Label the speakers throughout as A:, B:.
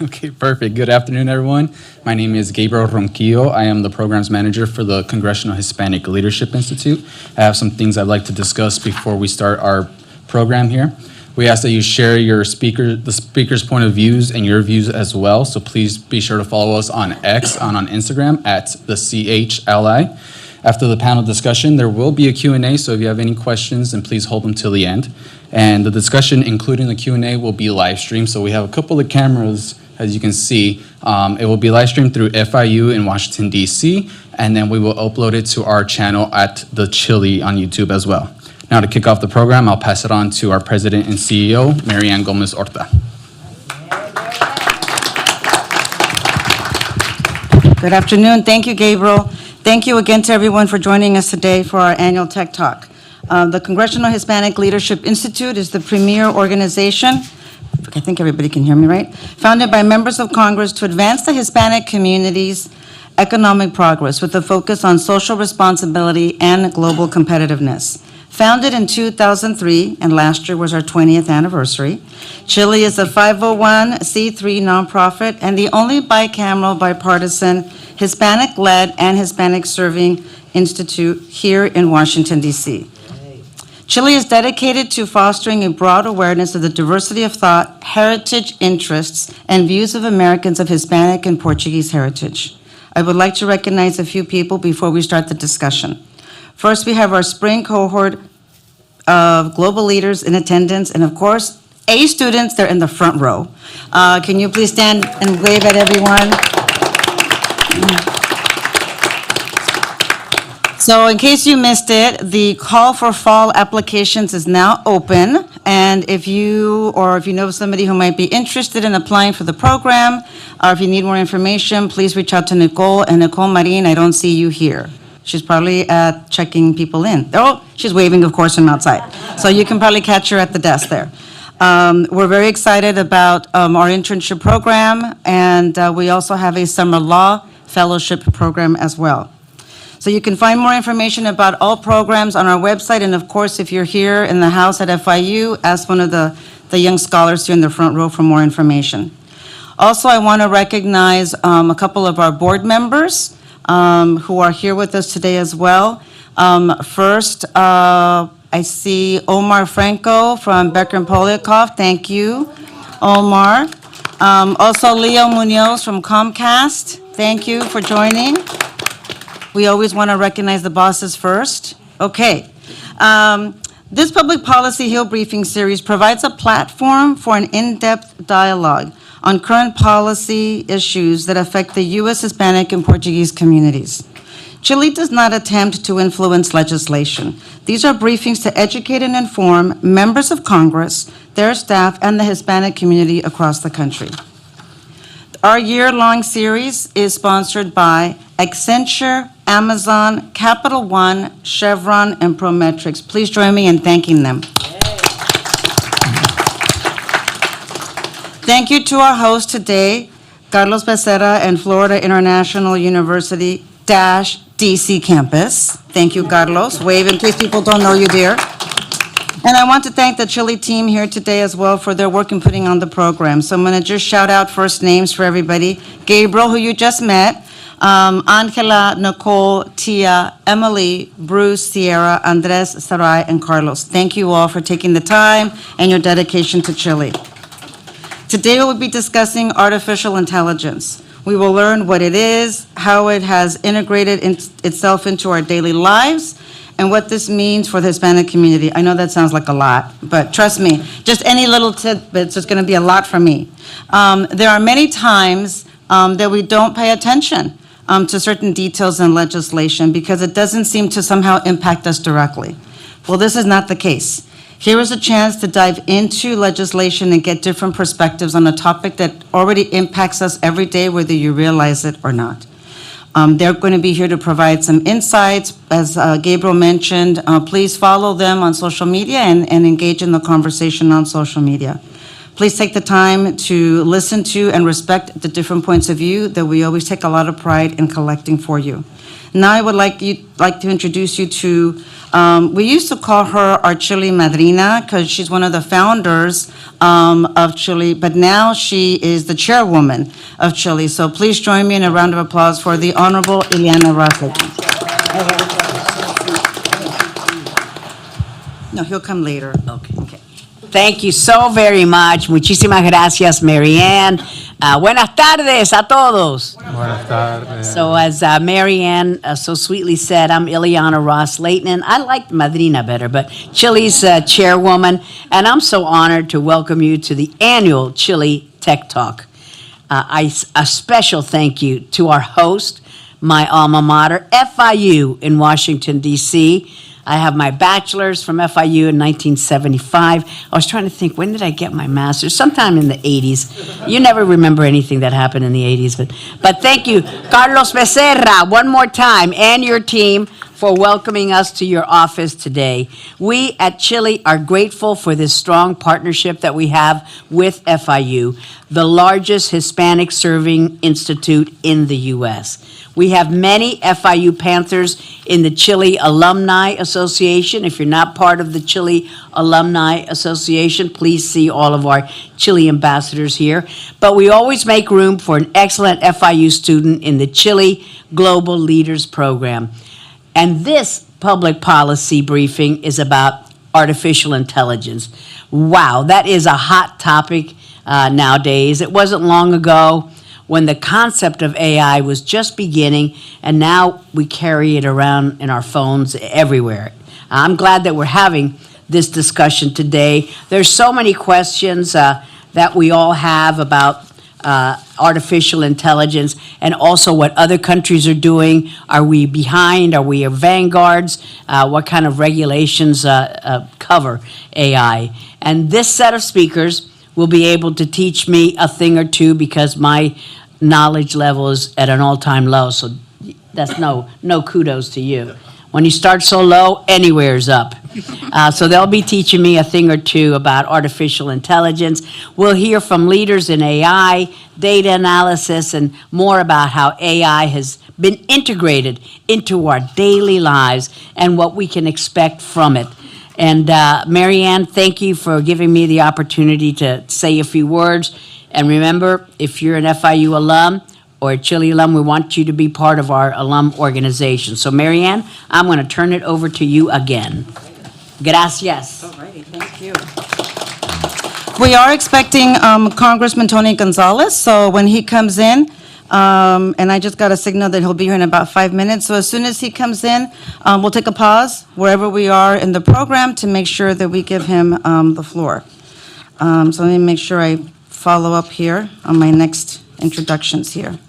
A: Okay, perfect. Good afternoon, everyone. My name is Gabriel Ronquillo. I am the programs manager for the Congressional Hispanic Leadership Institute. I have some things I'd like to discuss before we start our program here. We ask that you share the speaker's point of views and your views as well. So please be sure to follow us on X, on Instagram at the CHLI. After the panel discussion, there will be a Q&A, so if you have any questions, then please hold them till the end. And the discussion, including the Q&A, will be live streamed. So we have a couple of cameras, as you can see. It will be live streamed through FIU in Washington, D.C., and then we will upload it to our channel at The Chili on YouTube as well. Now, to kick off the program, I'll pass it on to our president and CEO, Marianne Gomez-Orta.
B: Good afternoon. Thank you, Gabriel. Thank you again to everyone for joining us today for our annual Tech Talk. The Congressional Hispanic Leadership Institute is the premier organization, I think everybody can hear me right, founded by members of Congress to advance the Hispanic community's economic progress with a focus on social responsibility and global competitiveness. Founded in 2003, and last year was our 20th anniversary, Chili is a 501c3 nonprofit and the only bicameral, bipartisan, Hispanic-led and Hispanic-serving institute here in Washington, D.C. Chili is dedicated to fostering a broad awareness of the diversity of thought, heritage, interests, and views of Americans of Hispanic and Portuguese heritage. I would like to recognize a few people before we start the discussion. First, we have our spring cohort of global leaders in attendance, and of course, A students, they're in the front row. Can you please stand and wave at everyone? So in case you missed it, the call for fall applications is now open, and if you know somebody who might be interested in applying for the program, or if you need more information, please reach out to Nicole. And Nicole Marin, I don't see you here. She's probably checking people in. Oh, she's waving, of course, from outside. So you can probably catch her at the desk there. We're very excited about our internship program, and we also have a summer law fellowship program as well. So you can find more information about all programs on our website, and of course, if you're here in the house at FIU, ask one of the young scholars here in the front row for more information. Also, I want to recognize a couple of our board members who are here with us today as well. First, I see Omar Franco from Becker and Poliakoff. Thank you, Omar. Also, Leo Munoz from Comcast. Thank you for joining. We always want to recognize the bosses first. Okay. This Public Policy Hill Briefing Series provides a platform for an in-depth dialogue on current policy issues that affect the U.S. Hispanic and Portuguese communities. Chili does not attempt to influence legislation. These are briefings to educate and inform members of Congress, their staff, and the Hispanic community across the country. Our year-long series is sponsored by Accenture, Amazon, Capital One, Chevron, and Prometrics. Please join me in thanking them. Thank you to our host today, Carlos Becerra and Florida International University DC campus. Thank you, Carlos. Wave in case people don't know you, dear. And I want to thank the Chili team here today as well for their work in putting on the program. So I'm going to just shout out first names for everybody. Gabriel, who you just met, Angela, Nicole, Tia, Emily, Bruce, Sierra, Andres, Sarai, and Carlos. Thank you all for taking the time and your dedication to Chili. Today we will be discussing artificial intelligence. We will learn what it is, how it has integrated itself into our daily lives, and what this means for the Hispanic community. I know that sounds like a lot, but trust me, just any little tidbits is going to be a lot for me. There are many times that we don't pay attention to certain details in legislation because it doesn't seem to somehow impact us directly. Well, this is not the case. Here is a chance to dive into legislation and get different perspectives on a topic that already impacts us every day, whether you realize it or not. They're going to be here to provide some insights. As Gabriel mentioned, please follow them on social media and engage in the conversation on social media. Please take the time to listen to and respect the different points of view that we always take a lot of pride in collecting for you. Now I would like to introduce you to, we used to call her our Chile Madrina because she's one of the founders of Chile, but now she is the chairwoman of Chile. So please join me in a round of applause for the Honorable Ileana Ross. No, he'll come later.
C: Okay. Thank you so very much. Muchísimas gracias, Marianne. Buenas tardes a todos.
D: Buenas tardes.
C: So as Marianne so sweetly said, I'm Ileana Ross Layton, and I like Madrina better, but Chile's chairwoman, and I'm so honored to welcome you to the annual Chile Tech Talk. A special thank you to our host, my alma mater, FIU in Washington, D.C. I have my bachelor's from FIU in 1975. I was trying to think, when did I get my master's? Sometime in the 80s. You never remember anything that happened in the 80s. But thank you, Carlos Becerra, one more time, and your team for welcoming us to your office today. We at Chile are grateful for this strong partnership that we have with FIU, the largest Hispanic serving institute in the U.S. We have many FIU Panthers in the Chile Alumni Association. If you're not part of the Chile Alumni Association, please see all of our Chile ambassadors here. But we always make room for an excellent FIU student in the Chile Global Leaders Program. And this public policy briefing is about artificial intelligence. Wow, that is a hot topic nowadays. It wasn't long ago when the concept of AI was just beginning, and now we carry it around in our phones everywhere. I'm glad that we're having this discussion today. There's so many questions that we all have about artificial intelligence, and also what other countries are doing. Are we behind? Are we vanguards? What kind of regulations cover AI? And this set of speakers will be able to teach me a thing or two, because my knowledge level is at an all-time low. So that's no kudos to you. When you start so low, anywhere's up. So they'll be teaching me a thing or two about artificial intelligence. We'll hear from leaders in AI, data analysis, and more about how AI has been integrated into our daily lives and what we can expect from it. And Marianne, thank you for giving me the opportunity to say a few words. And remember, if you're an FIU alum or a Chile alum, we want you to be part of our alum organization. So Marianne, I'm going to turn it over to you again. Gracias.
B: All righty, thank you. We are expecting Congressman Tony Gonzalez, so when he comes in, and I just got a signal that he'll be here in about 5 minutes. So as soon as he comes in, we'll take a pause wherever we are in the program to make sure that we give him the floor. So let me make sure I follow up here on my next introductions here.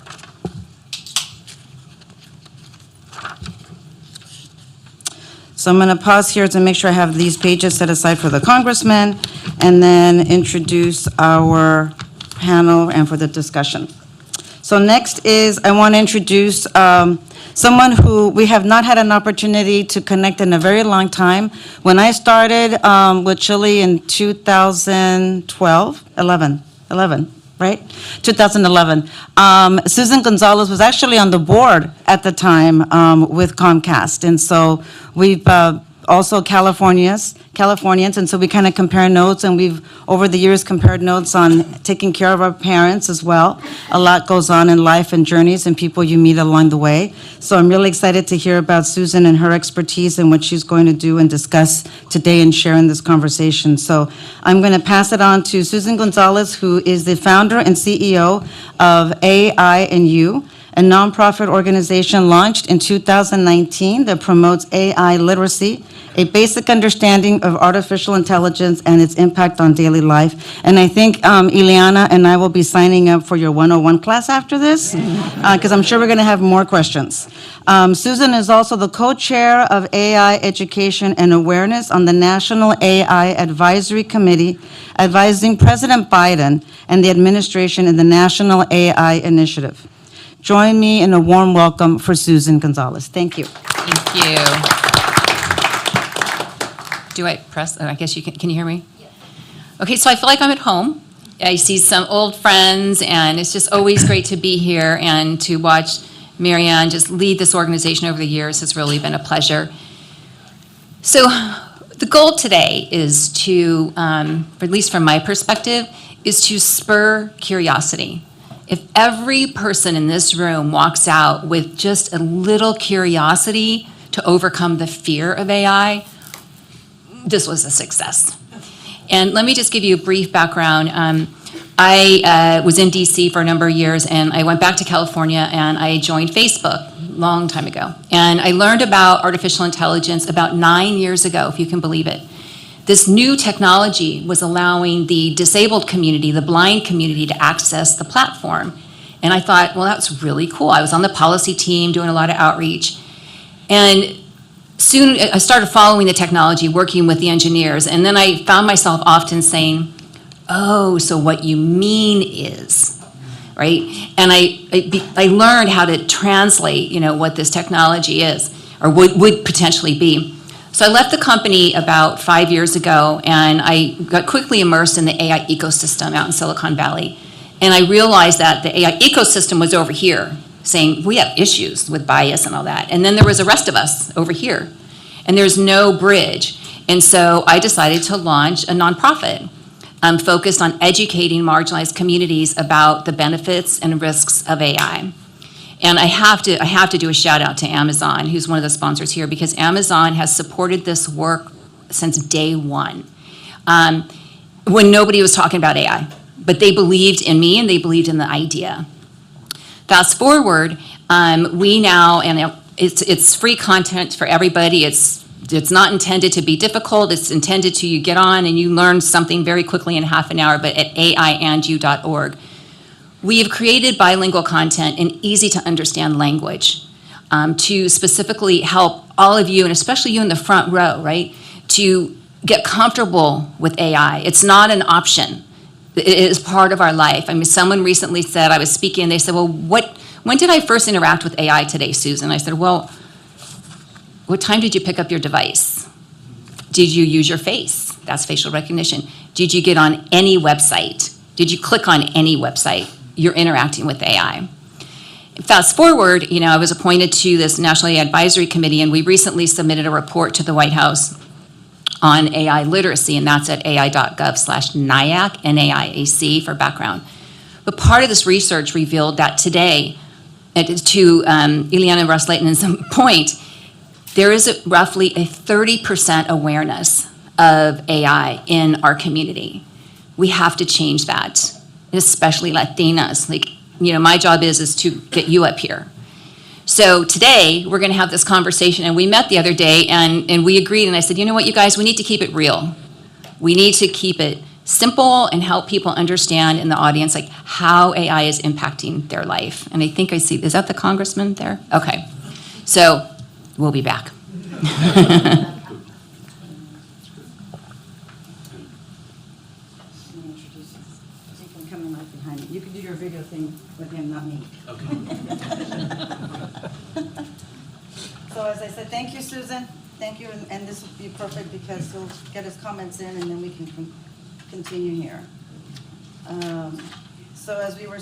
B: So I'm going to pause here to make sure I have these pages set aside for the congressman, and then introduce our panel and for the discussion. So next is, I want to introduce someone who we have not had an opportunity to connect in a very long time. When I started with Chile in 2011, right? 2011. Susan Gonzalez was actually on the board at the time with Comcast. And so we've also Californians, and so we kind of compare notes, and we've, over the years, compared notes on taking care of our parents as well. A lot goes on in life and journeys and people you meet along the way. So I'm really excited to hear about Susan and her expertise and what she's going to do and discuss today and share in this conversation. So I'm going to pass it on to Susan Gonzalez, who is the founder and CEO of AI&U, a nonprofit organization launched in 2019 that promotes AI literacy, a basic understanding of artificial intelligence and its impact on daily life. And I think Ileana and I will be signing up for your 101 class after this, because I'm sure we're going to have more questions. Susan is also the co-chair of AI Education and Awareness on the National AI Advisory Committee, advising President Biden and the administration in the National AI Initiative. Join me in a warm welcome for Susan Gonzalez. Thank you.
E: Thank you. Do I press? Oh, I guess you can you hear me? Yes. Okay, so I feel like I'm at home.
D: I see some old friends, and it's just always great to be here and to watch Marianne just lead this organization over the years has really been a pleasure. So the goal today is to, at least from my perspective, is to spur curiosity. If every person in this room walks out with just a little curiosity to overcome the fear of AI, this was a success. And let me just give you a brief background. I was in DC for a number of years, and I went back to California, and I joined Facebook a long time ago. And I learned about artificial intelligence about 9 years ago, if you can believe it. This new technology was allowing the disabled community, the blind community, to access the platform. And I thought, well, that's really cool. I was on the policy team doing a lot of outreach. And soon I started following the technology, working with the engineers, and then I found myself often saying, oh, so what you mean is, right? And I learned how to translate, what this technology is, or would potentially be. So I left the company about 5 years ago, and I got quickly immersed in the AI ecosystem out in Silicon Valley. And I realized that the AI ecosystem was over here, saying, we have issues with bias and all that. And then there was the rest of us over here, and there's no bridge. And so I decided to launch a nonprofit focused on educating marginalized communities about the benefits and risks of AI. And I have to do a shout out to Amazon, who's one of the sponsors here, because Amazon has supported this work since day one, when nobody was talking about AI. But they believed in me, and they believed in the idea. Fast forward, we now, and it's free content for everybody. It's not intended to be difficult. It's intended to, you get on and you learn something very quickly in half an hour, but at aiandyou.org. We have created bilingual content in easy to understand language to specifically help all of you, and especially you in the front row, right, to get comfortable with AI. It's not an option. It is part of our life. I mean, someone recently said, I was speaking, and they said, well, when did I first interact with AI today, Susan? I said, well, what time did you pick up your device? Did you use your face? That's facial recognition. Did you get on any website? Did you click on any website? You're interacting with AI. Fast forward, I was appointed to this National AI Advisory Committee, and we recently submitted a report to the White House on AI literacy, and that's at ai.gov/NIAC, NAIAC for background. But part of this research revealed that today, to Ileana Ros-Leighton's point, there is roughly a 30% awareness of AI in our community. We have to change that, especially Latinas. My job is to get you up here. So today, we're gonna have this conversation, and we met the other day, and we agreed, and I said, you know what, you guys, we need to keep it real. We need to keep it simple and help people understand in the audience, how AI is impacting their life. And I think I see, is that the congressman there? Okay, so we'll be back.
B: You can do your video thing with him, not me. Okay. So as I said, thank you, Susan. Thank you, and this will be perfect because he'll get his comments in, and then we can continue here. So as we were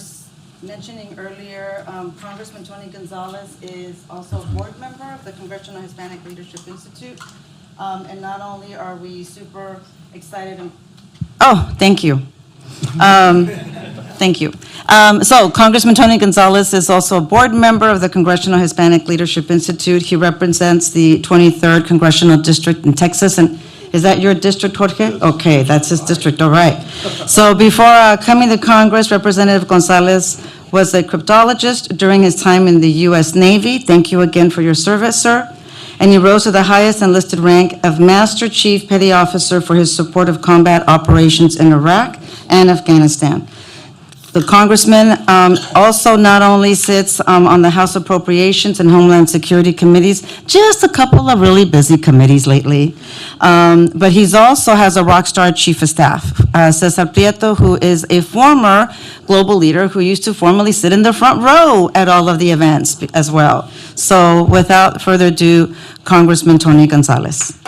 B: mentioning earlier, Congressman Tony Gonzalez is also a board member of the Congressional Hispanic Leadership Institute. And not only are we super excited and... Oh, thank you. Thank you. So Congressman Tony Gonzalez is also a board member of the Congressional Hispanic Leadership Institute. He represents the 23rd Congressional District in Texas. And is that your district, Jorge? Okay, that's his district, all right. So before coming to Congress, Representative Gonzalez was a cryptologist during his time in the U.S. Navy. Thank you again for your service, sir. And he rose to the highest enlisted rank of Master Chief Petty Officer for his support of combat operations in Iraq and Afghanistan. The congressman also not only sits on the House Appropriations and Homeland Security Committees, just a couple of really busy committees lately, but he's also has a rock star chief of staff, Cesar Prieto, who is a former global leader who used to formerly sit in the front row at all of the events as well. So without further ado, Congressman Tony Gonzalez.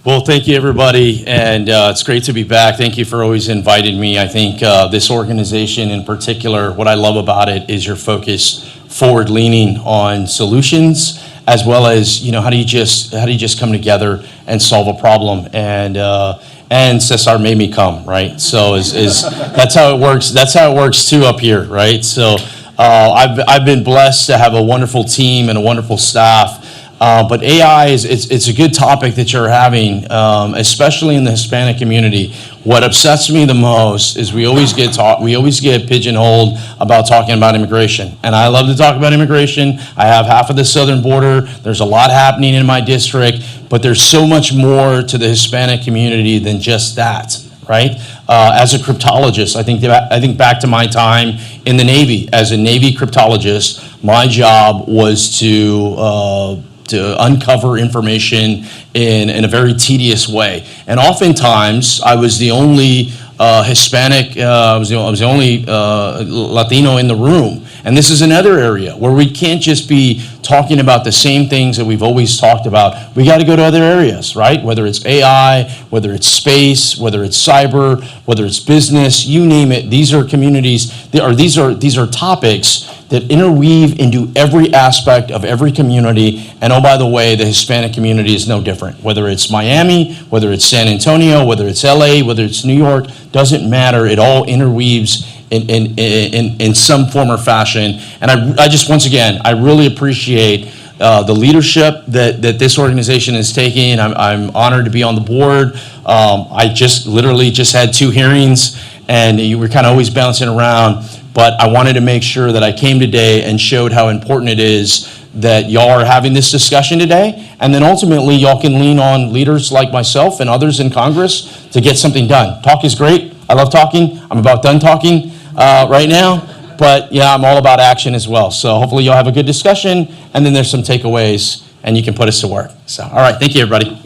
E: Well, thank you, everybody, and it's great to be back. Thank you for always inviting me. I think this organization in particular, what I love about it is your focus forward-leaning on solutions, as well as, how do you just come together and solve a problem, and Cesar made me come, right? So that's how it works. That's how it works too up here, right? So I've been blessed to have a wonderful team and a wonderful staff. But AI it's a good topic that you're having, especially in the Hispanic community. What upsets me the most is we always get pigeonholed about talking about immigration. And I love to talk about immigration. I have half of the southern border. There's a lot happening in my district, but there's so much more to the Hispanic community than just that, right? As a cryptologist, I think back to my time in the Navy. As a Navy cryptologist, my job was to uncover information in a very tedious way. And oftentimes, I was the only Hispanic, I was the only Latino in the room. And this is another area where we can't just be talking about the same things that we've always talked about. We got to go to other areas, right? Whether it's AI, whether it's space, whether it's cyber, whether it's business, you name it. These are communities, these are topics that interweave into every aspect of every community. And oh, by the way, the Hispanic community is no different. Whether it's Miami, whether it's San Antonio, whether it's LA, whether it's New York, doesn't matter. It all interweaves in some form or fashion. And I just, once again, I really appreciate the leadership that this organization is taking. I'm honored to be on the board. I literally just had 2 hearings, and you were kind of always bouncing around. But I wanted to make sure that I came today and showed how important it is that y'all are having this discussion today. And then ultimately, y'all can lean on leaders like myself and others in Congress to get something done. Talk is great. I love talking. I'm about done talking right now. But yeah, I'm all about action as well. So hopefully you'll have a good discussion, and then there's some takeaways, and you can put us to work. So, all right. Thank you, everybody.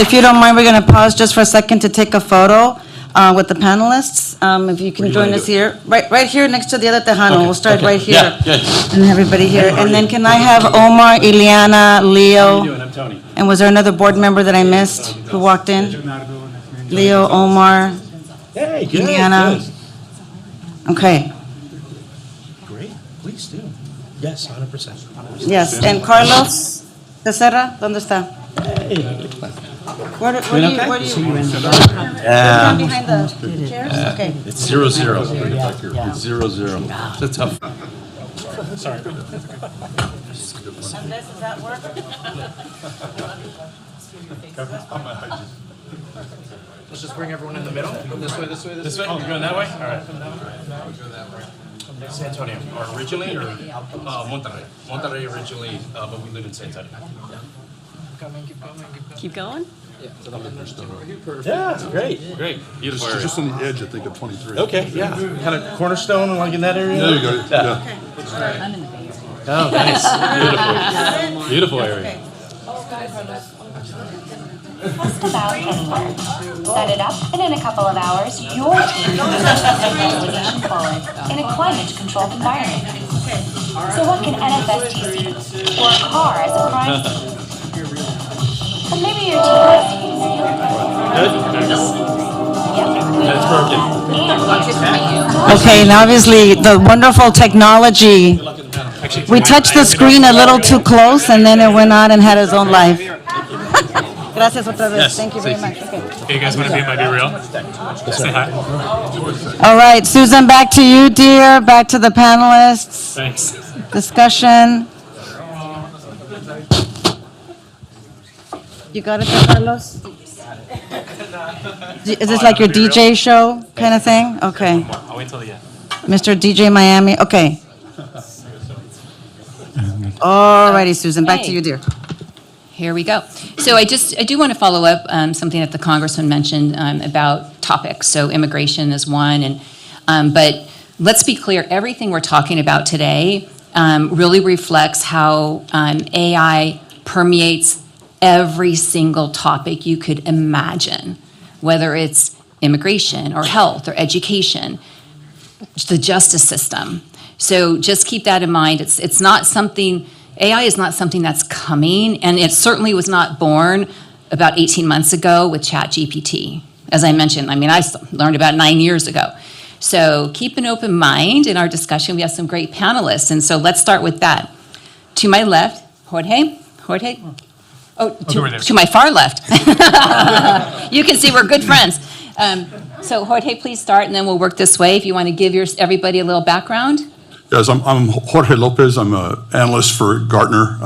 B: If you don't mind, we're going to pause just for a second to take a photo with the panelists. If you can join us here, right here next to the other Tejano.
E: Okay,
B: We'll start
E: okay.
B: right here.
E: Yeah, good.
B: And everybody here. And then can I have Omar, Ileana, Leo?
E: I'm Tony.
B: And was there another board member that I missed who walked in? Leo, Omar,
E: Hey, good.
B: Ileana. Okay.
E: Great. Please do. Yes, 100%.
B: Yes. And Carlos Becerra, ¿dónde está? Where do you? Behind the chairs? Okay.
E: It's 0-0. It's 0-0. It's a tough.
B: Andres, does that work?
F: Let's just bring everyone in the middle. This way, this way, this way.
E: Oh, you're going that way? All right. San Antonio, or originally, or Monterrey? Monterrey originally, but we live in San Antonio.
C: Keep going?
E: Yeah, great, great. Beautiful area.
G: Just on the edge, I think, of 23.
E: Okay, yeah. Kind of cornerstone, like in that area?
G: There you go. Yeah.
E: Oh, nice. Beautiful. Beautiful area.
H: Press the boundary part. Set it up, and in a couple of hours, your team can move the application forward in a climate-controlled environment. So what can NFSTC or a car as a prime? But maybe your team
E: That's perfect.
B: Okay, and obviously, the wonderful technology, we touched the screen a little too close, and then it went on and had its own life. Gracias otra vez.
E: Yes,
B: Thank you very much. Okay.
F: Hey, you guys want to be in my Be Real? Say hi.
B: All right, Susan, back to you, dear. Back to the panelists.
F: Thanks.
B: Discussion. You got it there, Carlos? Is this like your DJ show kind of thing? Okay.
F: I'll wait till the end.
B: Mr. DJ Miami, okay. All righty, Susan, back to you, dear.
D: Here we go. So I do want to follow up something that the Congressman mentioned about topics. So immigration is one, but let's be clear, everything we're talking about today really reflects how AI permeates every single topic you could imagine, whether it's immigration or health or education, the justice system. So just keep that in mind. It's not something AI is not something that's coming, and it certainly was not born about 18 months ago with ChatGPT. As I mentioned, I mean, learned about 9 years ago. So keep an open mind in our discussion. We have some great panelists, and so let's start with that. To my left, Jorge. Oh, to my far left. You can see we're good friends. So Jorge, please start, and then we'll work this way. If you want to give everybody a little background.
G: Yes, I'm Jorge Lopez. I'm an analyst for Gartner,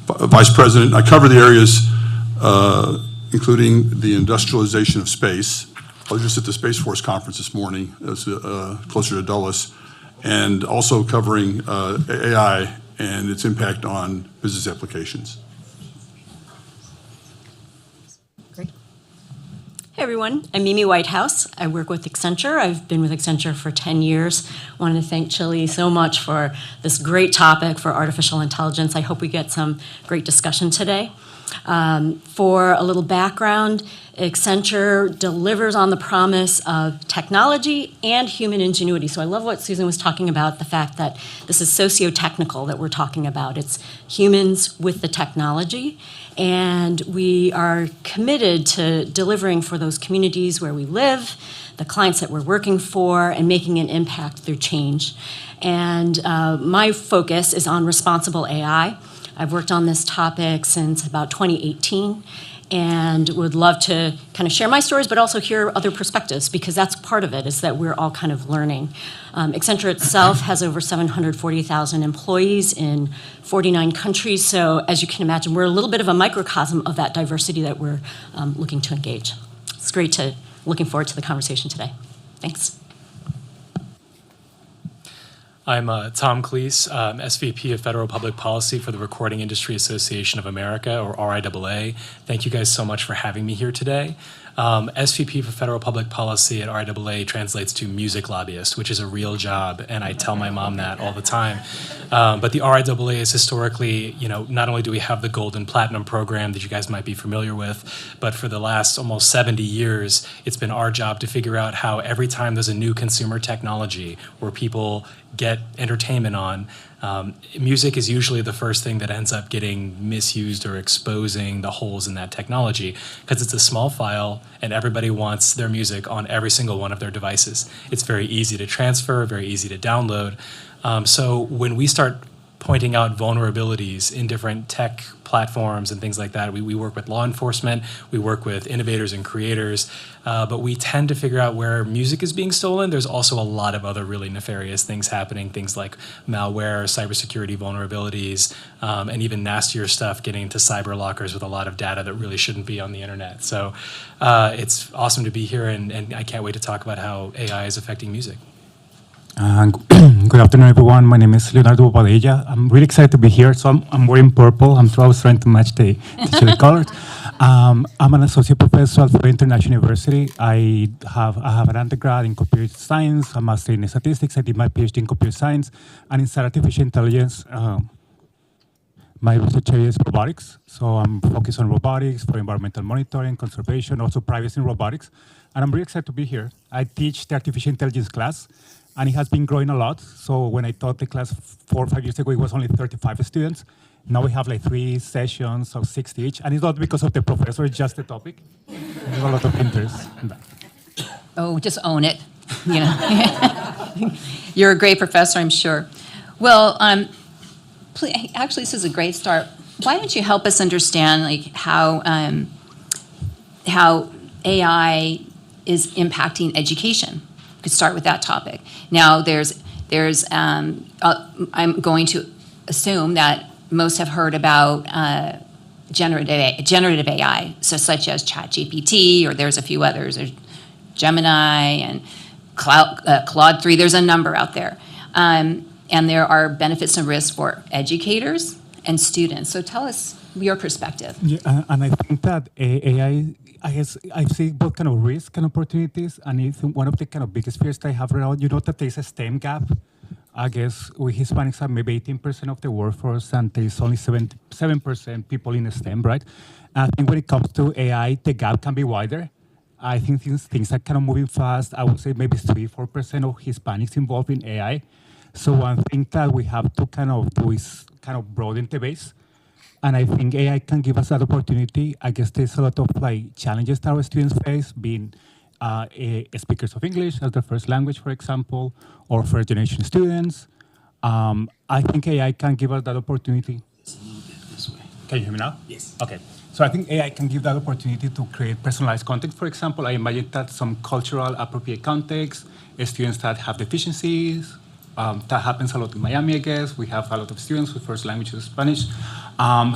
G: vice president. I cover the areas including the industrialization of space. I was just at the Space Force conference this morning. It's closer to Dulles, and also covering AI and its impact on business applications.
I: Hey everyone, I'm Mimi Whitehouse. I work with Accenture. I've been with Accenture for 10 years. Wanted to thank Chile so much for this great topic for artificial intelligence. I hope we get some great discussion today. For a little background, Accenture delivers on the promise of technology and human ingenuity. So I love what Susan was talking about, the fact that this is socio-technical that we're talking about. It's humans with the technology. And we are committed to delivering for those communities where we live, the clients that we're working for, and making an impact through change. And my focus is on responsible AI. I've worked on this topic since about 2018 and would love to kind of share my stories, but also hear other perspectives, because that's part of it, is that we're all kind of learning. Accenture itself has over 740,000 employees in 49 countries, so as you can imagine, we're a little bit of a microcosm of that diversity that we're looking to engage. It's looking forward to the conversation today. Thanks.
J: I'm Tom Cleese, SVP of Federal Public Policy for the Recording Industry Association of America, or RIAA. Thank you guys so much for having me here today. SVP for Federal Public Policy at RIAA translates to music lobbyist, which is a real job, and I tell my mom that all the time. But the RIAA is historically, not only do we have the Gold and Platinum program that you guys might be familiar with, but for the last almost 70 years, it's been our job to figure out how every time there's a new consumer technology where people get entertainment on, music is usually the first thing that ends up getting misused or exposing the holes in that technology, because it's a small file and everybody wants their music on every single one of their devices. It's very easy to transfer, very easy to download. So when we start pointing out vulnerabilities in different tech platforms and things like that, we work with law enforcement, we work with innovators and creators, but we tend to figure out where music is being stolen. There's also a lot of other really nefarious things happening, things like malware, cybersecurity vulnerabilities, and even nastier stuff getting into cyber lockers with a lot of data that really shouldn't be on the internet. So it's awesome to be here, and I can't wait to talk about how AI is affecting music.
K: Good afternoon, everyone. My name is Leonardo Padilla. I'm really excited to be here. So I'm wearing purple. I was trying to match the Chile colors. I'm an associate professor at Florida International University. I have an undergrad in computer science, a master in statistics. I did my PhD in computer science, and in artificial intelligence. My research area is robotics. So I'm focused on robotics for environmental monitoring, conservation, also privacy in robotics. And I'm really excited to be here. I teach the artificial intelligence class, and it has been growing a lot. So when I taught the class 4 or 5 years ago, it was only 35 students. Now we have like 3 sessions of 60 each. And it's not because of the professor, it's just the topic. There's a lot of interest in that.
D: Oh, just own it. You're a great professor, I'm sure. Well, actually, this is a great start. Why don't you help us understand how AI is impacting education? We could start with that topic. Now, I'm going to assume that most have heard about generative AI, so such as ChatGPT, or there's a few others. There's Gemini and Claude 3. There's a number out there. And there are benefits and risks for educators and students. So tell us your perspective.
K: Yeah, and I think that AI, I see both kind of risks and opportunities, and it's one of the kind of biggest fears that I have around. That there's a STEM gap. I guess we Hispanics have maybe 18% of the workforce, and there's only 7% people in STEM, right? And I think when it comes to AI, the gap can be wider. I think things are kind of moving fast. I would say maybe 3-4% of Hispanics involved in AI. So one thing that we have to kind of do is kind of broaden the base. And I think AI can give us that opportunity. I guess there's a lot of like challenges that our students face, being speakers of English as their first language, for example, or first generation students. I think AI can give us that opportunity. Can you hear me now? Yes. Okay. So I think AI can give that opportunity to create personalized content. For example, I imagine that some cultural appropriate context, students that have deficiencies, that happens a lot in Miami, I guess. We have a lot of students whose first language is Spanish.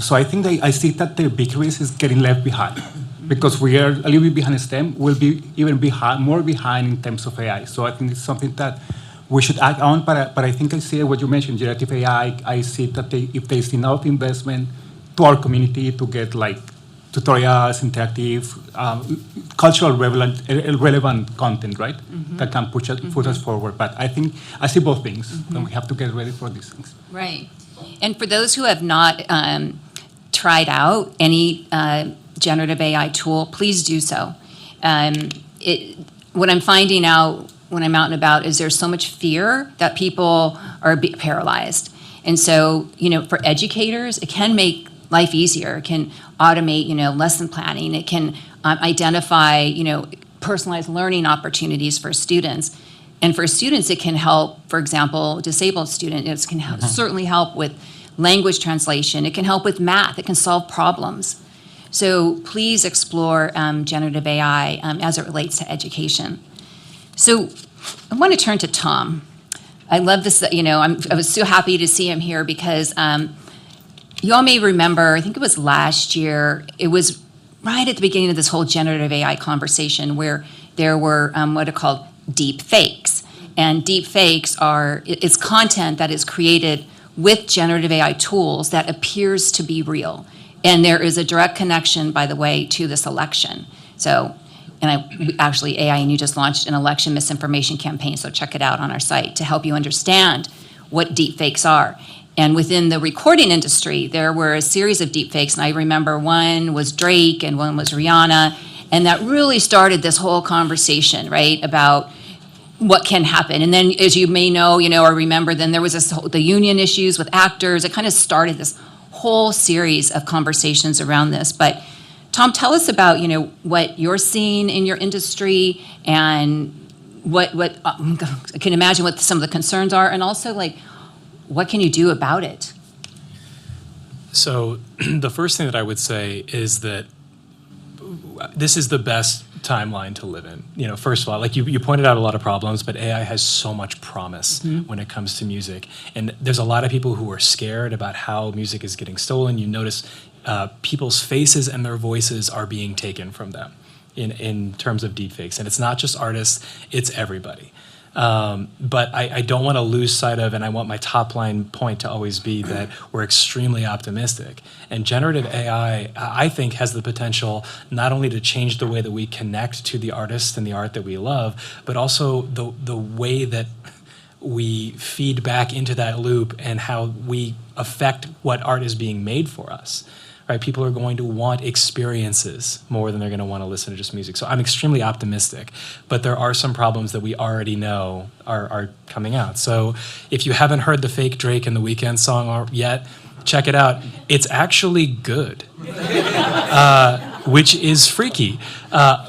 K: So I think I see that the big risk is getting left behind because we are a little bit behind STEM. We'll be even more behind in terms of AI. So I think it's something that we should act on. But I think I see what you mentioned, generative AI. I see that if there's enough investment to our community to get like tutorials, interactive, cultural relevant content, right? That can push us forward. But I think I see both things, and we have to get ready for these things.
D: Right. And for those who have not tried out any generative AI tool, please do so. What I'm finding out when I'm out and about is there's so much fear that people are paralyzed. And so, for educators, it can make life easier. It can automate, lesson planning. It can identify, personalized learning opportunities for students. And for students, it can help, for example, disabled students, it can certainly help with language translation. It can help with math. It can solve problems. So please explore generative AI as it relates to education. So I want to turn to Tom. I love this, I was so happy to see him here because you all may remember, I think it was last year, it was right at the beginning of this whole generative AI conversation where there were what are called deep fakes. And deep fakes it's content that is created with generative AI tools that appears to be real. And there is a direct connection, by the way, to this election. So, actually, AINU just launched an election misinformation campaign, so check it out on our site to help you understand what deep fakes are. And within the recording industry, there were a series of deepfakes, and I remember one was Drake and one was Rihanna, and that really started this whole conversation, right, about what can happen. And then, as you may know, or remember, then there was the union issues with actors. It kind of started this whole series of conversations around this. But Tom, tell us about, what you're seeing in your industry and what I can imagine what some of the concerns are, and also what can you do about it?
J: So the first thing that I would say is that this is the best timeline to live in. First of all, you pointed out a lot of problems, but AI has so much promise when it comes to music. And there's a lot of people who are scared about how music is getting stolen. You notice people's faces and their voices are being taken from them in terms of deepfakes. And it's not just artists, it's everybody. But I don't want to lose sight of, and I want my top line point to always be that we're extremely optimistic. And generative AI, I think, has the potential not only to change the way that we connect to the artists and the art that we love, but also the way that we feed back into that loop and how we affect what art is being made for us. Right, people are going to want experiences more than they're going to want to listen to just music. So I'm extremely optimistic, but there are some problems that we already know are coming out. So if you haven't heard the fake Drake and The Weeknd song yet, check it out. It's actually good, which is freaky.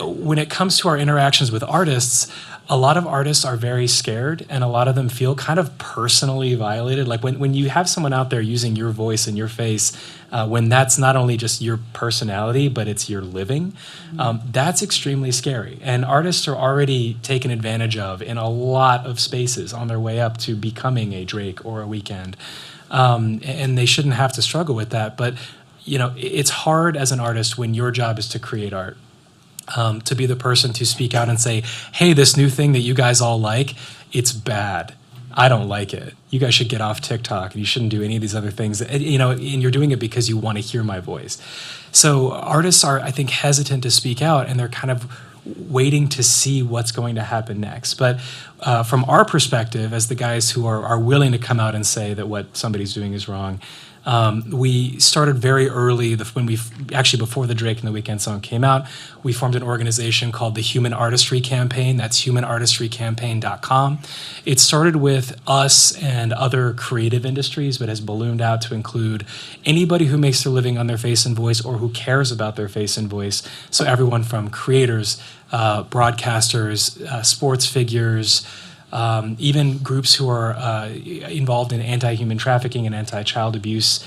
J: When it comes to our interactions with artists, a lot of artists are very scared, and a lot of them feel kind of personally violated. Like when you have someone out there using your voice and your face, when that's not only just your personality, but it's your living, that's extremely scary. And artists are already taken advantage of in a lot of spaces on their way up to becoming a Drake or a Weeknd. And they shouldn't have to struggle with that. But, it's hard as an artist when your job is to create art. To be the person to speak out and say, hey, this new thing that you guys all like, it's bad. I don't like it. You guys should get off TikTok, and you shouldn't do any of these other things. And you're doing it because you want to hear my voice. So artists are, I think, hesitant to speak out, and they're kind of waiting to see what's going to happen next. But from our perspective, as the guys who are willing to come out and say that what somebody's doing is wrong, We started very early, before the Drake and the Weeknd song came out, we formed an organization called the Human Artistry Campaign. That's humanartistrycampaign.com. It started with us and other creative industries, but has ballooned out to include anybody who makes their living on their face and voice or who cares about their face and voice. So everyone from creators, broadcasters, sports figures, even groups who are involved in anti-human trafficking and anti-child abuse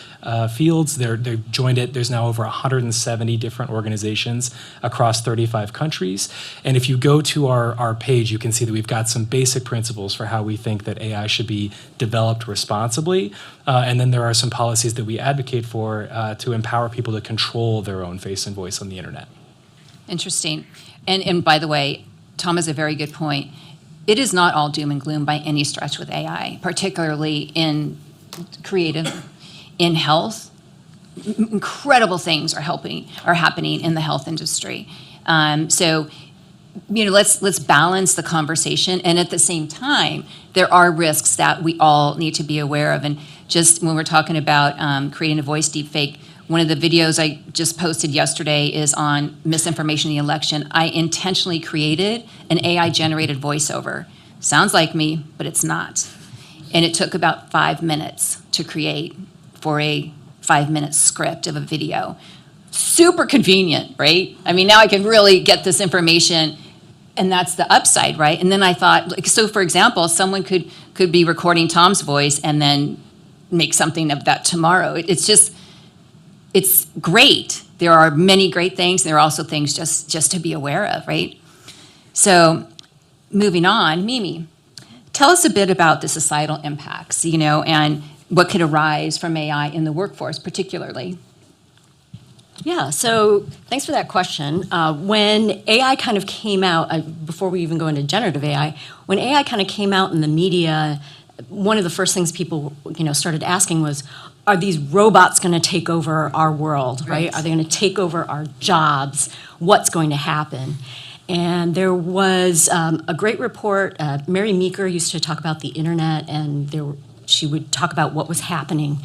J: fields. They've joined it. There's now over 170 different organizations across 35 countries. And if you go to our page, you can see that we've got some basic principles for how we think that AI should be developed responsibly. And then there are some policies that we advocate for to empower people to control their own face and voice on the internet.
D: Interesting. And by the way, Tom has a very good point. It is not all doom and gloom by any stretch with AI, particularly in creative, in health. Incredible things are happening in the health industry. So, let's balance the conversation, and at the same time, there are risks that we all need to be aware of. And just when we're talking about creating a voice deepfake, one of the videos I just posted yesterday is on misinformation in the election. I intentionally created an AI-generated voiceover. Sounds like me, but it's not. And it took about 5 minutes to create for a 5-minute script of a video. Super convenient, right? I mean, now I can really get this information, and that's the upside, right? And then I thought, so for example, someone could be recording Tom's voice and then make something of that tomorrow. It's great. There are many great things. There are also things just to be aware of, right? So moving on, Mimi, tell us a bit about the societal impacts, and what could arise from AI in the workforce, particularly.
I: Yeah, so thanks for that question. When AI kind of came out, before we even go into generative AI, when AI kind of came out in the media, one of the first things people started asking was, are these robots going to take over our world, right? Are they going to take over our jobs? What's going to happen? And there was a great report. Mary Meeker used to talk about the internet, and she would talk about what was happening.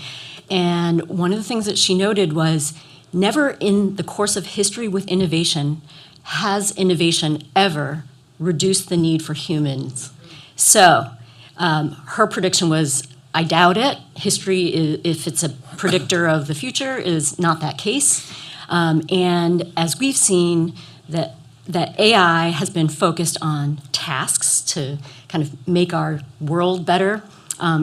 I: And one of the things that she noted was, never in the course of history with innovation has innovation ever reduced the need for humans. So her prediction was, I doubt it. History, if it's a predictor of the future, is not that case. And as we've seen, that AI has been focused on tasks to kind of make our world better.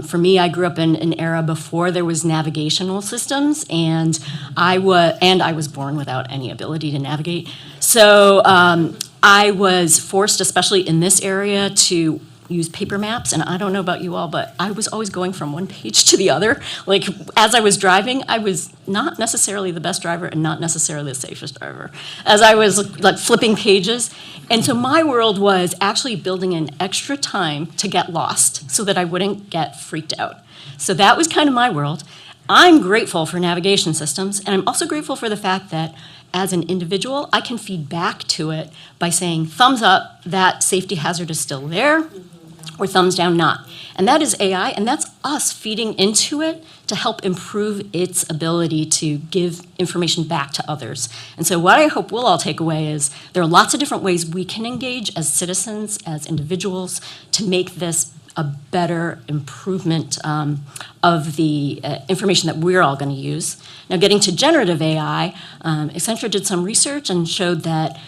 I: For me, I grew up in an era before there was navigational systems, and I was born without any ability to navigate. So I was forced, especially in this area, to use paper maps, and I don't know about you all, but I was always going from one page to the other. Like, as I was driving, I was not necessarily the best driver and not necessarily the safest driver, as I was like flipping pages. And so my world was actually building in extra time to get lost so that I wouldn't get freaked out. So that was kind of my world. I'm grateful for navigation systems, and I'm also grateful for the fact that as an individual, I can feed back to it by saying, thumbs up, that safety hazard is still there, or thumbs down, not. And that is AI, and that's us feeding into it to help improve its ability to give information back to others. And so what I hope we'll all take away is there are lots of different ways we can engage as citizens, as individuals, to make this a better improvement of the information that we're all going to use. Now, getting to generative AI, Accenture did some research and showed that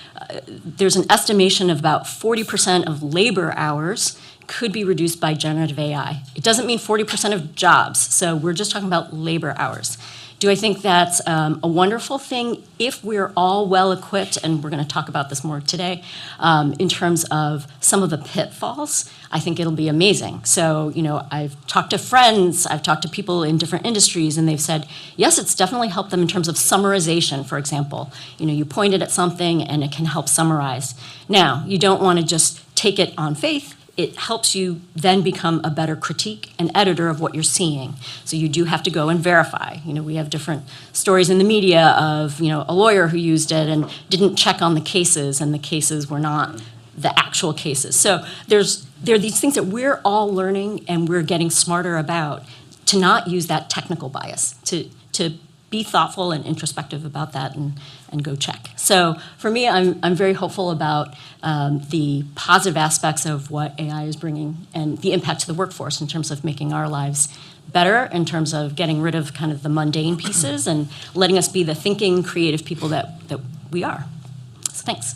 I: there's an estimation of about 40% of labor hours could be reduced by generative AI. It doesn't mean 40% of jobs, so we're just talking about labor hours. Do I think that's a wonderful thing if we're all well equipped, and we're going to talk about this more today, in terms of some of the pitfalls? I think it'll be amazing. So, I've talked to friends, I've talked to people in different industries, and they've said, yes, it's definitely helped them in terms of summarization, for example. You pointed at something and it can help summarize. Now, you don't want to just take it on faith. It helps you then become a better critique and editor of what you're seeing. So you do have to go and verify. We have different stories in the media of, a lawyer who used it and didn't check on the cases, and the cases were not the actual cases. So there are these things that we're all learning and we're getting smarter about. to not use that technical bias, to be thoughtful and introspective about that and go check. So for me, I'm very hopeful about the positive aspects of what AI is bringing and the impact to the workforce in terms of making our lives better, in terms of getting rid of kind of the mundane pieces and letting us be the thinking, creative people that we are. So thanks.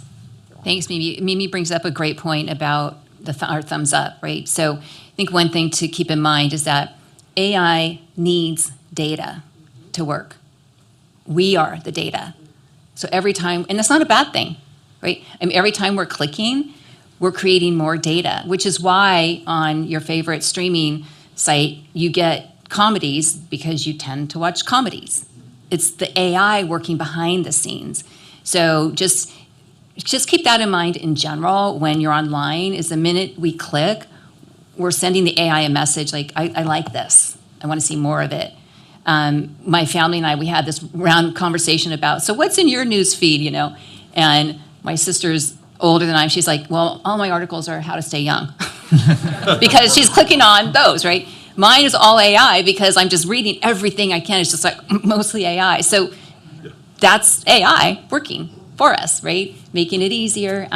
D: Thanks, Mimi. Mimi brings up a great point about our thumbs up, right? So I think one thing to keep in mind is that AI needs data to work. We are the data. So every time, and that's not a bad thing, right? I mean, every time we're clicking, we're creating more data, which is why on your favorite streaming site, you get comedies because you tend to watch comedies. It's the AI working behind the scenes. So just keep that in mind in general when you're online, is the minute we click, we're sending the AI a message like, I like this. I want to see more of it. My family and I, we had this round conversation about, so what's in your news feed, you know? And my sister's older than I am. She's like, well, all my articles are how to stay young. Because she's clicking on those, right? Mine is all AI because I'm just reading everything I can. It's just like mostly AI. So that's AI working for us, right? Making it easier.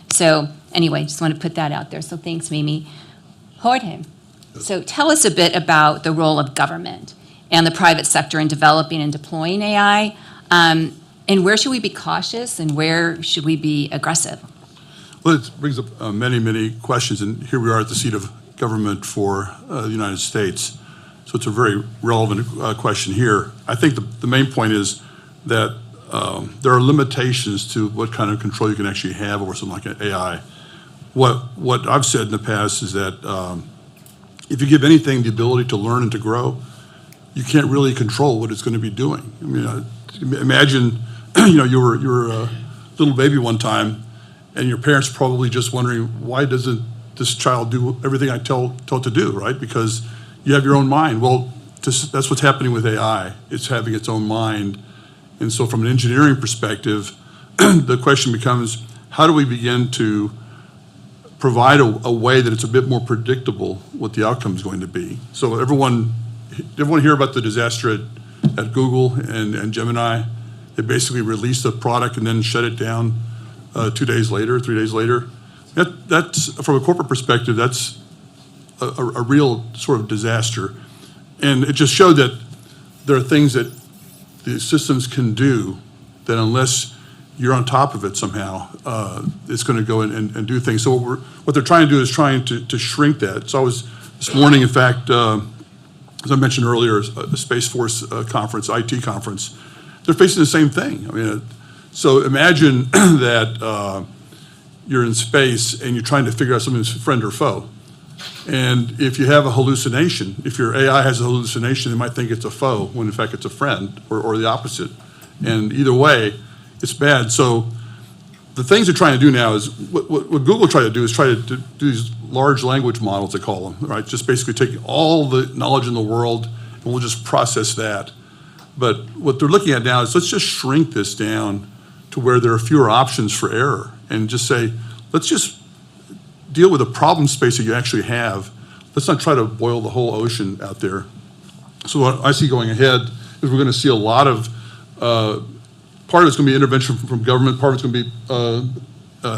D: So anyway, just want to put that out there. So thanks, Mimi. Jorge, so tell us a bit about the role of government and the private sector in developing and deploying AI. And where should we be cautious and where should we be aggressive?
G: Well, it brings up many, many questions, and here we are at the seat of government for the United States. So it's a very relevant question here. I think the main point is that there are limitations to what kind of control you can actually have over something like AI. What I've said in the past is that if you give anything the ability to learn and to grow, you can't really control what it's going to be doing. I mean, imagine, you were a little baby one time, and your parents probably just wondering, why doesn't this child do everything I tell it to do, right? Because you have your own mind. Well, that's what's happening with AI. It's having its own mind. And so from an engineering perspective, the question becomes, how do we begin to provide a way that it's a bit more predictable what the outcome is going to be? So everyone hear about the disaster at Google and Gemini? They basically released a product and then shut it down 2 days later, 3 days later. That's from a corporate perspective, that's a real sort of disaster. And it just showed that there are things that the systems can do that unless you're on top of it somehow, it's going to go in and do things. So what they're trying to do is trying to shrink that. So I was this morning, in fact, as I mentioned earlier, a Space Force conference, IT conference. They're facing the same thing. I mean, so imagine that you're in space and you're trying to figure out something's friend or foe. And if you have a hallucination, if your AI has a hallucination, they might think it's a foe when in fact it's a friend, or the opposite. And either way, it's bad. So the things they're trying to do now is, what Google tried to do is try to do these large language models, they call them, right? Just basically take all the knowledge in the world and we'll just process that. But what they're looking at now is, let's just shrink this down to where there are fewer options for error and just say, let's just deal with the problem space that you actually have. Let's not try to boil the whole ocean out there. So what I see going ahead is we're going to see a lot of, part of it's going to be intervention from government, part of it's going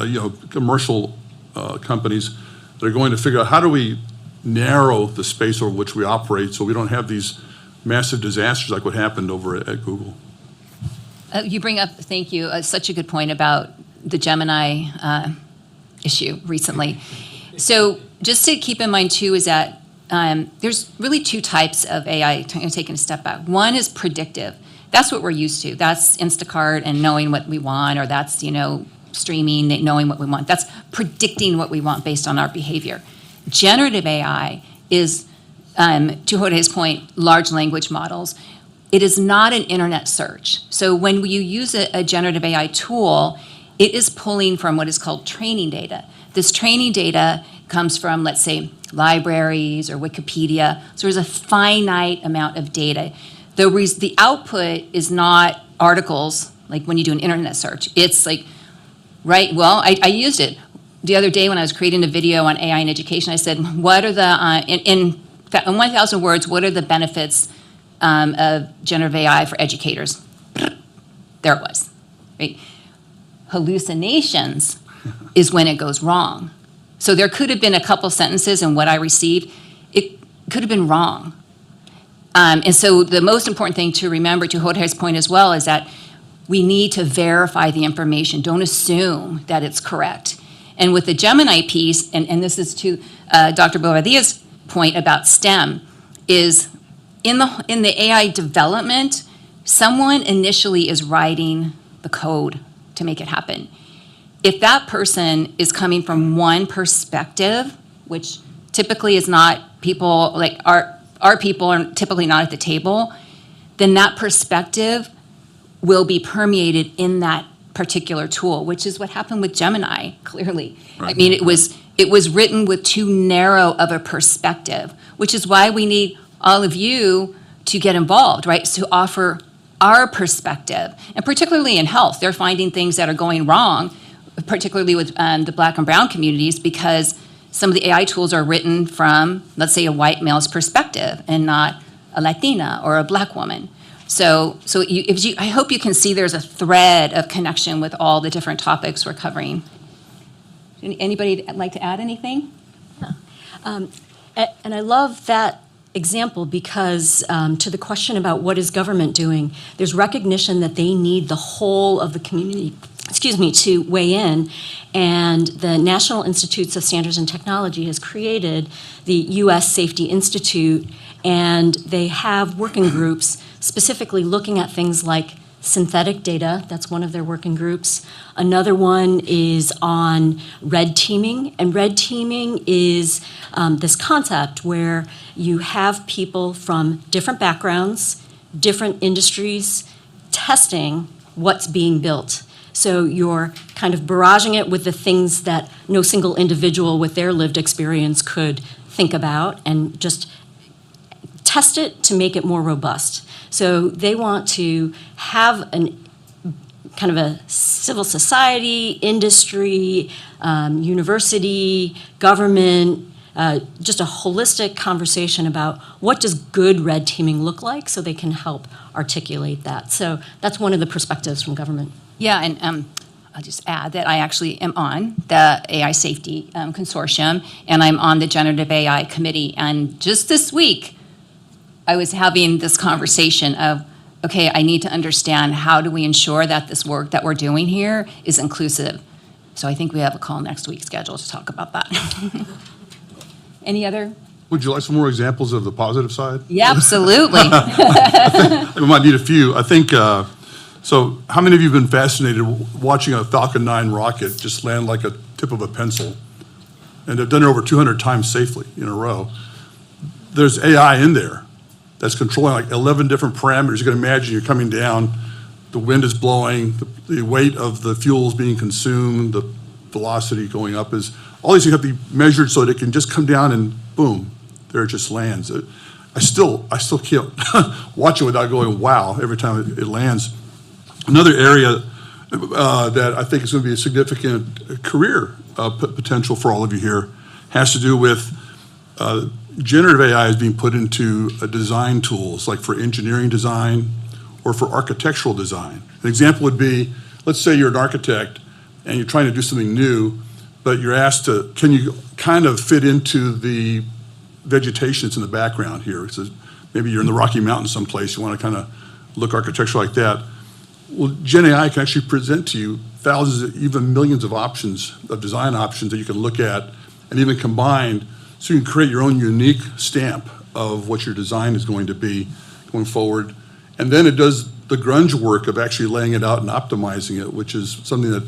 G: to be commercial companies that are going to figure out, how do we narrow the space over which we operate so we don't have these massive disasters like what happened over at Google.
D: You bring up, thank you, such a good point about the Gemini issue recently. So just to keep in mind too is that there's really two types of AI, taking a step back. One is predictive. That's what we're used to. That's Instacart and knowing what we want, or that's, streaming, knowing what we want. That's predicting what we want based on our behavior. Generative AI is, to Jorge's point, large language models. It is not an internet search. So when you use a generative AI tool, it is pulling from what is called training data. This training data comes from, let's say, libraries or Wikipedia. So there's a finite amount of data. The output is not articles, like when you do an internet search. It's like, right, well, I used it. The other day when I was creating a video on AI in education, I said, what are the, in in 1,000 words, what are the benefits of generative AI for educators? There it was, right? Hallucinations is when it goes wrong. So there could have been a couple sentences in what I received. It could have been wrong. And so the most important thing to remember, to Jorge's point as well, is that we need to verify the information. Don't assume that it's correct. And with the Gemini piece, and this is to Dr. Bobadilla's point about STEM, is in the AI development, someone initially is writing the code to make it happen. If that person is coming from one perspective, which typically is not people, like our people are typically not at the table, then that perspective will be permeated in that particular tool, which is what happened with Gemini, clearly.
G: Right.
D: I mean, it was written with too narrow of a perspective, which is why we need all of you to get involved, right? To offer our perspective. And particularly in health, they're finding things that are going wrong, particularly with the Black and brown communities, because some of the AI tools are written from, let's say, a white male's perspective and not a Latina or a Black woman. So I hope you can see there's a thread of connection with all the different topics we're covering. Anybody like to add anything?
I: And I love that example because to the question about what is government doing, there's recognition that they need the whole of the community, to weigh in. And the National Institutes of Standards and Technology has created the U.S. Safety Institute, and they have working groups specifically looking at things like synthetic data. That's one of their working groups. Another one is on red teaming, and red teaming is this concept where you have people from different backgrounds, different industries, testing what's being built. So you're kind of barraging it with the things that no single individual with their lived experience could think about, and just test it to make it more robust. So they want to have an kind of a civil society, industry, university, government, just a holistic conversation about what does good red teaming look like, so they can help articulate that. So that's one of the perspectives from government.
D: Yeah, and I'll just add that I actually am on the AI Safety Consortium, and I'm on the Generative AI Committee. And just this week, I was having this conversation of, okay, I need to understand how do we ensure that this work that we're doing here is inclusive. So I think we have a call next week scheduled to talk about that. Any other?
G: Would you like some more examples of the positive side?
D: Yeah, absolutely.
G: We might need a few. I think, so how many of you have been fascinated watching a Falcon 9 rocket just land like a tip of a pencil? And they've done it over 200 times safely in a row. There's AI in there that's controlling like 11 different parameters. You can imagine you're coming down, the wind is blowing, the weight of the fuel is being consumed, the velocity going up is, all these things have to be measured so that it can just come down and boom, there it just lands. I still can't watch it without going, wow, every time it lands. Another area that I think is going to be a significant career potential for all of you here has to do with generative AI is being put into design tools, like for engineering design or for architectural design. An example would be, let's say you're an architect and you're trying to do something new, but you're asked to, can you kind of fit into the vegetation that's in the background here? So maybe you're in the Rocky Mountains someplace, you want to kind of look architectural like that. Well, Gen AI can actually present to you thousands, even millions of options, of design options that you can look at and even combine, so you can create your own unique stamp of what your design is going to be going forward. And then it does the grunge work of actually laying it out and optimizing it, which is something that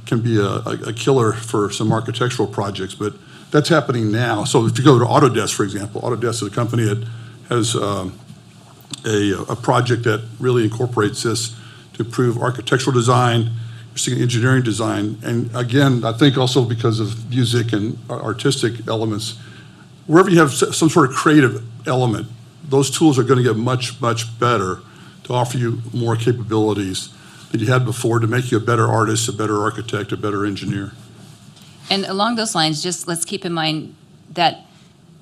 G: can be a killer for some architectural projects, but that's happening now. So if you go to Autodesk, for example, Autodesk is a company that has a project that really incorporates this to improve architectural design, you're seeing engineering design, and again, I think also because of music and artistic elements, wherever you have some sort of creative element, those tools are going to get much, much better to offer you more capabilities than you had before to make you a better artist, a better architect, a better engineer.
D: And along those lines, just let's keep in mind that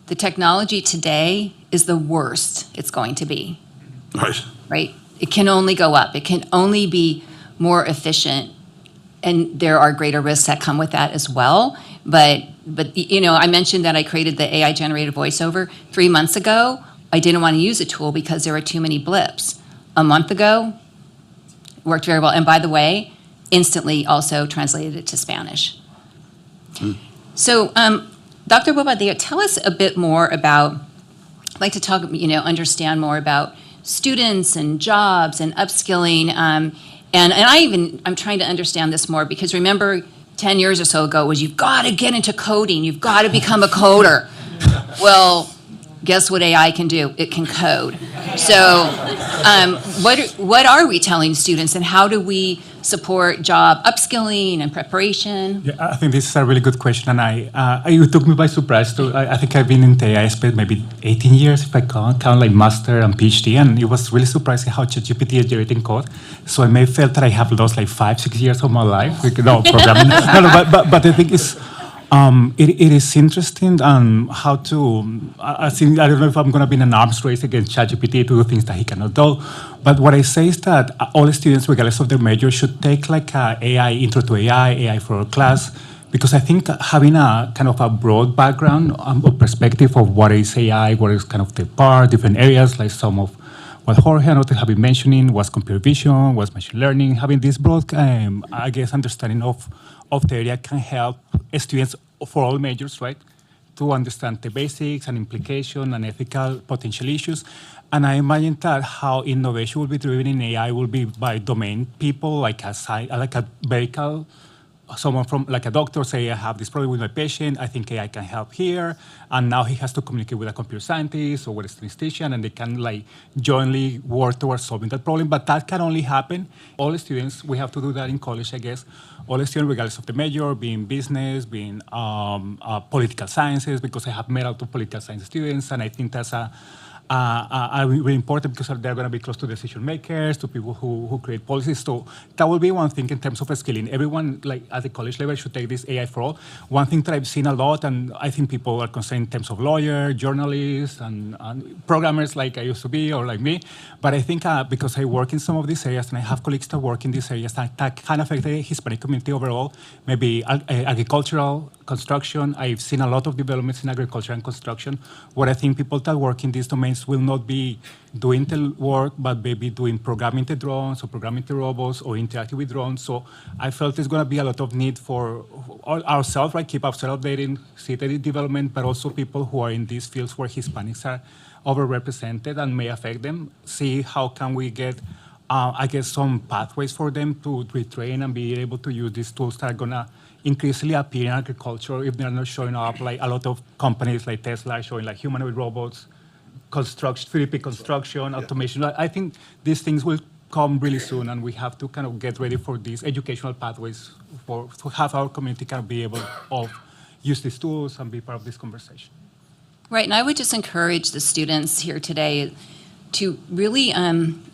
D: the technology today is the worst it's going to be,
G: Right.
D: right? It can only go up. It can only be more efficient, and there are greater risks that come with that as well. But you know, I mentioned that I created the AI-generated voiceover 3 months ago. I didn't want to use the tool because there were too many blips. A month ago, it worked very well. And by the way, instantly also translated it to Spanish. So, Dr. Bobadilla, tell us a bit more about, I'd like to talk, you know, understand more about students and jobs and upskilling. And I'm trying to understand this more because remember 10 years or so ago was you've got to get into coding, you've got to become a coder. Well, guess what AI can do? It can code. So what are we telling students and how do we support job upskilling and preparation?
K: Yeah, I think this is a really good question, and it took me by surprise. I think I've been in the AI space maybe 18 years, if I count like master and PhD, and it was really surprising how ChatGPT is generating code. So I may felt that I have lost like 5-6 years of my life, programming. But I think it is interesting how to. I don't know if I'm going to be in an arms race against ChatGPT to do things that he cannot do. But what I say is that all students, regardless of their major, should take like a AI intro to AI for a class, because I think having a kind of a broad background or perspective of what is AI, what is kind of the part, different areas, like some of what Jorge and others have been mentioning, was computer vision, was machine learning, having this broad, I guess, understanding of the area can help students for all majors, right, to understand the basics and implication and ethical potential issues. And I imagine that how innovation will be driven in AI will be by domain people, like a medical, someone from like a doctor say, I have this problem with my patient, I think AI can help here. And now he has to communicate with a computer scientist or with a statistician, and they can like jointly work towards solving that problem. But that can only happen. All students, we have to do that in college, I guess. All students, regardless of the major, being business, being political sciences, because I have met out of political science students, and I think that's really important because they're going to be close to decision makers, to people who create policies. So that will be one thing in terms of skilling. Everyone, like at the college level, should take this AI for all. One thing that I've seen a lot, and I think people are concerned in terms of lawyers, journalists, and programmers like I used to be or like me. But I think because I work in some of these areas and I have colleagues that work in these areas, that kind of affect the Hispanic community overall, maybe agricultural, construction. I've seen a lot of developments in agriculture and construction where I think people that work in these domains will not be doing the work, but maybe doing programming the drones or programming the robots or interacting with drones. So I felt there's going to be a lot of need for ourselves, right? Keep ourselves updating, see the development, but also people who are in these fields where Hispanics are overrepresented and may affect them. See how can we get, I guess, some pathways for them to retrain and be able to use these tools that are going to increasingly appear in agriculture if they're not showing up like a lot of companies like Tesla showing like humanoid robots, construction, 3D construction, automation. I think these things will come really soon, and we have to kind of get ready for these educational pathways to have our community kind of be able to use these tools and be part of this conversation.
D: Right, and I would just encourage the students here today to really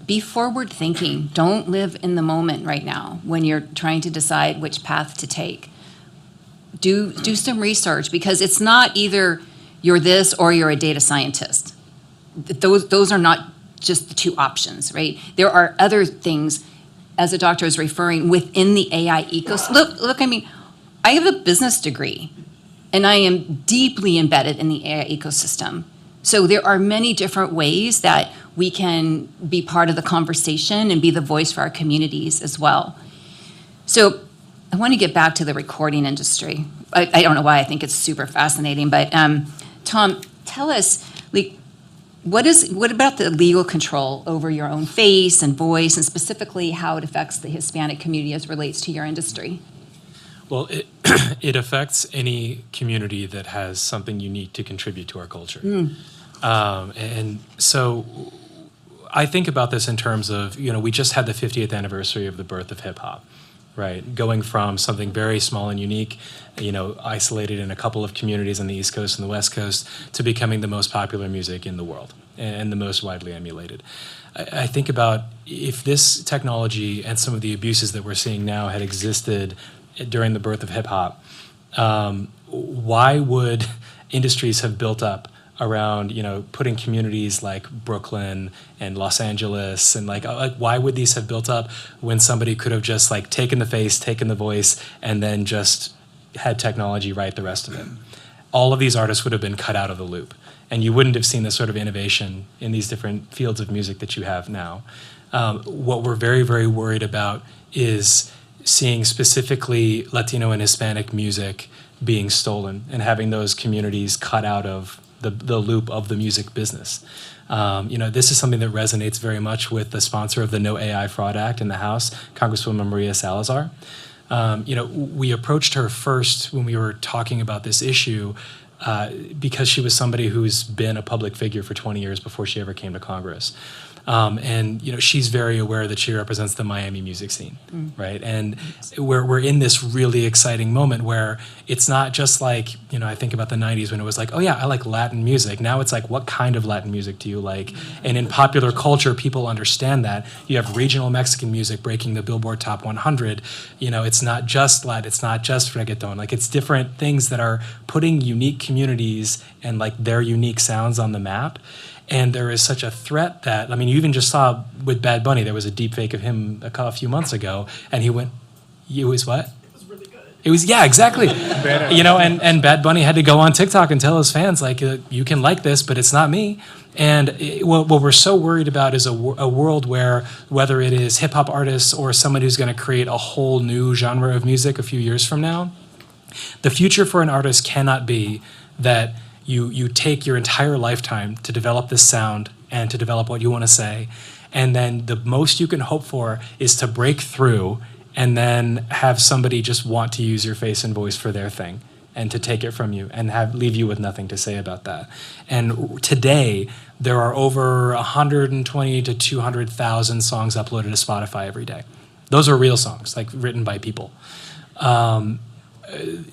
D: be forward thinking. Don't live in the moment right now when you're trying to decide which path to take. Do some research, because it's not either you're this or you're a data scientist. Those are not just the two options, right? There are other things, as the doctor is referring, within the AI ecosystem. Look, I mean, I have a business degree, and I am deeply embedded in the AI ecosystem. So there are many different ways that we can be part of the conversation and be the voice for our communities as well. So I want to get back to the recording industry. I don't know why I think it's super fascinating, but Tom, tell us, like, what about the legal control over your own face and voice, and specifically how it affects the Hispanic community as it relates to your industry?
J: Well, it affects any community that has something unique to contribute to our culture. And so I think about this in terms of, we just had the 50th anniversary of the birth of hip hop, right? Going from something very small and unique, isolated in a couple of communities on the East Coast and the West Coast, to becoming the most popular music in the world and the most widely emulated. I think about if this technology and some of the abuses that we're seeing now had existed during the birth of hip hop, why would industries have built up around, putting communities like Brooklyn and Los Angeles and like why would these have built up when somebody could have just like taken the face, taken the voice, and then just had technology write the rest of it. All of these artists would have been cut out of the loop, and you wouldn't have seen the sort of innovation in these different fields of music that you have now. What we're very, very worried about is seeing specifically Latino and Hispanic music being stolen and having those communities cut out of the loop of the music business. This is something that resonates very much with the sponsor of the No AI Fraud Act in the House, Congresswoman Maria Salazar. We approached her first when we were talking about this issue because she was somebody who's been a public figure for 20 years before she ever came to Congress. She's very aware that she represents the Miami music scene, right? And we're in this really exciting moment where it's not just like, I think about the 90s when it was like, oh yeah, I like Latin music. Now it's like, what kind of Latin music do you like? And in popular culture, people understand that. You have regional Mexican music breaking the Billboard Top 100. It's not just Latin, it's not just reggaeton. Like, it's different things that are putting unique communities and like their unique sounds on the map. And there is such a threat that, you even just saw with Bad Bunny, there was a deep fake of him a few months ago, and he went, it was what? It was really good. It was, yeah, exactly. And Bad Bunny had to go on TikTok and tell his fans, like, you can like this, but it's not me. And what we're so worried about is a world where, whether it is hip-hop artists or someone who's going to create a whole new genre of music a few years from now, the future for an artist cannot be that you take your entire lifetime to develop this sound and to develop what you want to say, and then the most you can hope for is to break through and then have somebody just want to use your face and voice for their thing and to take it from you and leave you with nothing to say about that. And today, there are over 120 to 200,000 songs uploaded to Spotify every day. Those are real songs, like written by people.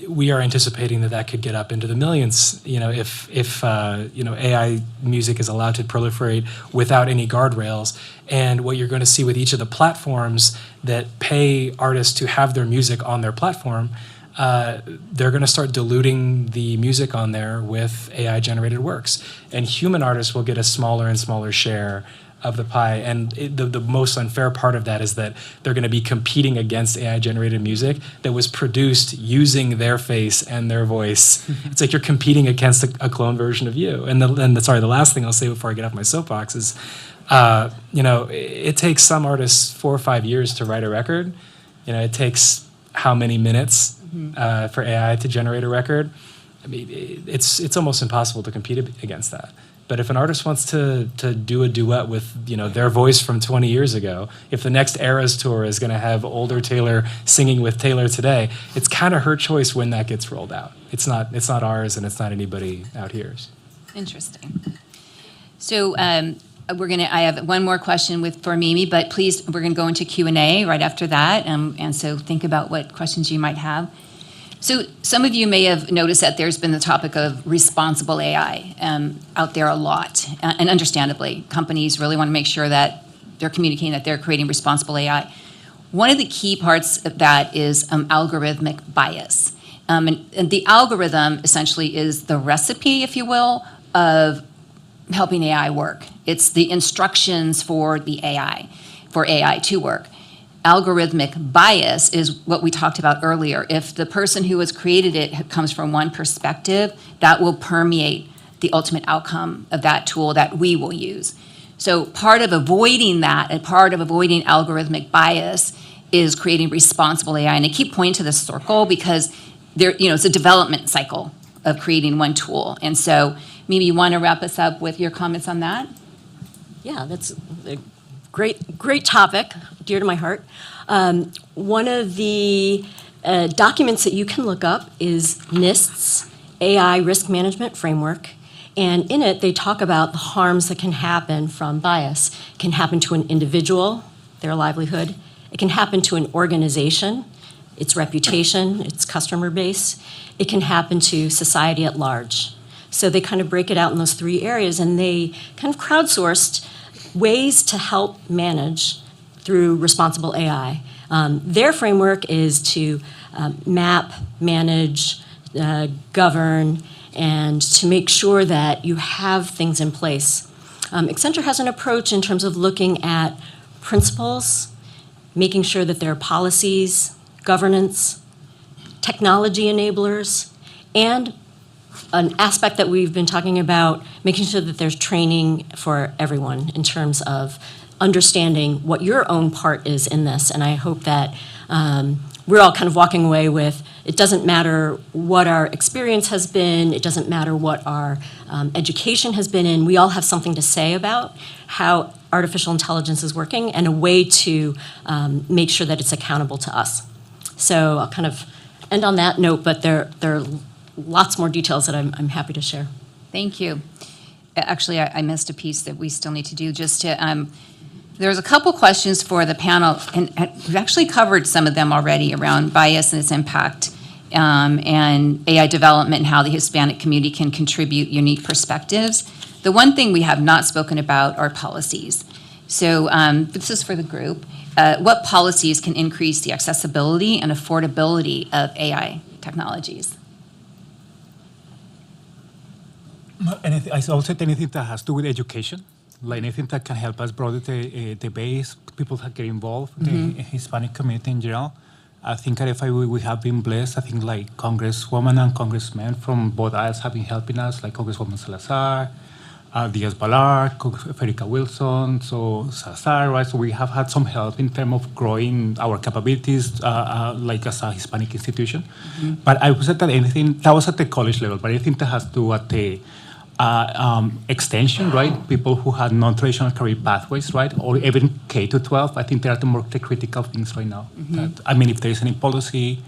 J: We are anticipating that could get up into the millions, if AI music is allowed to proliferate without any guardrails. And what you're going to see with each of the platforms that pay artists to have their music on their platform, they're going to start diluting the music on there with AI-generated works. And human artists will get a smaller and smaller share of the pie. And the most unfair part of that is that they're going to be competing against AI-generated music that was produced using their face and their voice. It's like you're competing against a clone version of you. And the last thing I'll say before I get off my soapbox is, it takes some artists 4 or 5 years to write a record. It takes how many minutes for AI to generate a record? It's almost impossible to compete against that. But if an artist wants to do a duet with their voice from 20 years ago, if the next Eras tour is going to have older Taylor singing with Taylor today, it's kind of her choice when that gets rolled out. It's not ours, and it's not anybody out here's.
D: Interesting. So I have one more question for Mimi, but please, we're going to go into Q&A right after that, and so think about what questions you might have. So some of you may have noticed that there's been the topic of responsible AI out there a lot, and understandably, companies really want to make sure that they're communicating that they're creating responsible AI. One of the key parts of that is algorithmic bias. And the algorithm essentially is the recipe, if you will, of helping AI work. It's the instructions for AI to work. Algorithmic bias is what we talked about earlier. If the person who has created it comes from one perspective, that will permeate the ultimate outcome of that tool that we will use. So part of avoiding that, and part of avoiding algorithmic bias, is creating responsible AI. And I keep pointing to this circle because it's a development cycle of creating one tool. And so, Mimi, you want to wrap us up with your comments on that?
I: Yeah, that's a great topic, dear to my heart. One of the documents that you can look up is NIST's AI Risk Management Framework. And in it, they talk about the harms that can happen from bias. It can happen to an individual, their livelihood. It can happen to an organization, its reputation, its customer base. It can happen to society at large. So they kind of break it out in those 3 areas, and they kind of crowdsourced ways to help manage through responsible AI. Their framework is to map, manage, govern, and to make sure that you have things in place. Accenture has an approach in terms of looking at principles, making sure that there are policies, governance, technology enablers, and an aspect that we've been talking about, making sure that there's training for everyone in terms of understanding what your own part is in this. And I hope that we're all kind of walking away with, it doesn't matter what our experience has been, it doesn't matter what our education has been in, we all have something to say about how artificial intelligence is working and a way to make sure that it's accountable to us. So I'll kind of end on that note, but there are lots more details that I'm happy to share.
D: Thank you. Actually, I missed a piece that we still need to do just to, there's a couple questions for the panel, and we've actually covered some of them already around bias and its impact, and AI development and how the Hispanic community can contribute unique perspectives. The one thing we have not spoken about are policies. So this is for the group. What policies can increase the accessibility and affordability of AI technologies?
K: I also anything that has to do with education, like anything that can help us broaden the base, people that get involved, the Hispanic community in general. I think at FIU we have been blessed. I think like Congresswoman and Congressmen from both aisles have been helping us, like Congresswoman Salazar, Diaz-Balart, Federica Wilson, so Salazar, right? So we have had some help in terms of growing our capabilities, like as a Hispanic institution. But I would say that anything, that was at the college level, but anything that has to do at the extension, right? People who had non-traditional career pathways, right? Or even K to 12, I think they are the critical things right now. That, I mean, if there is any policy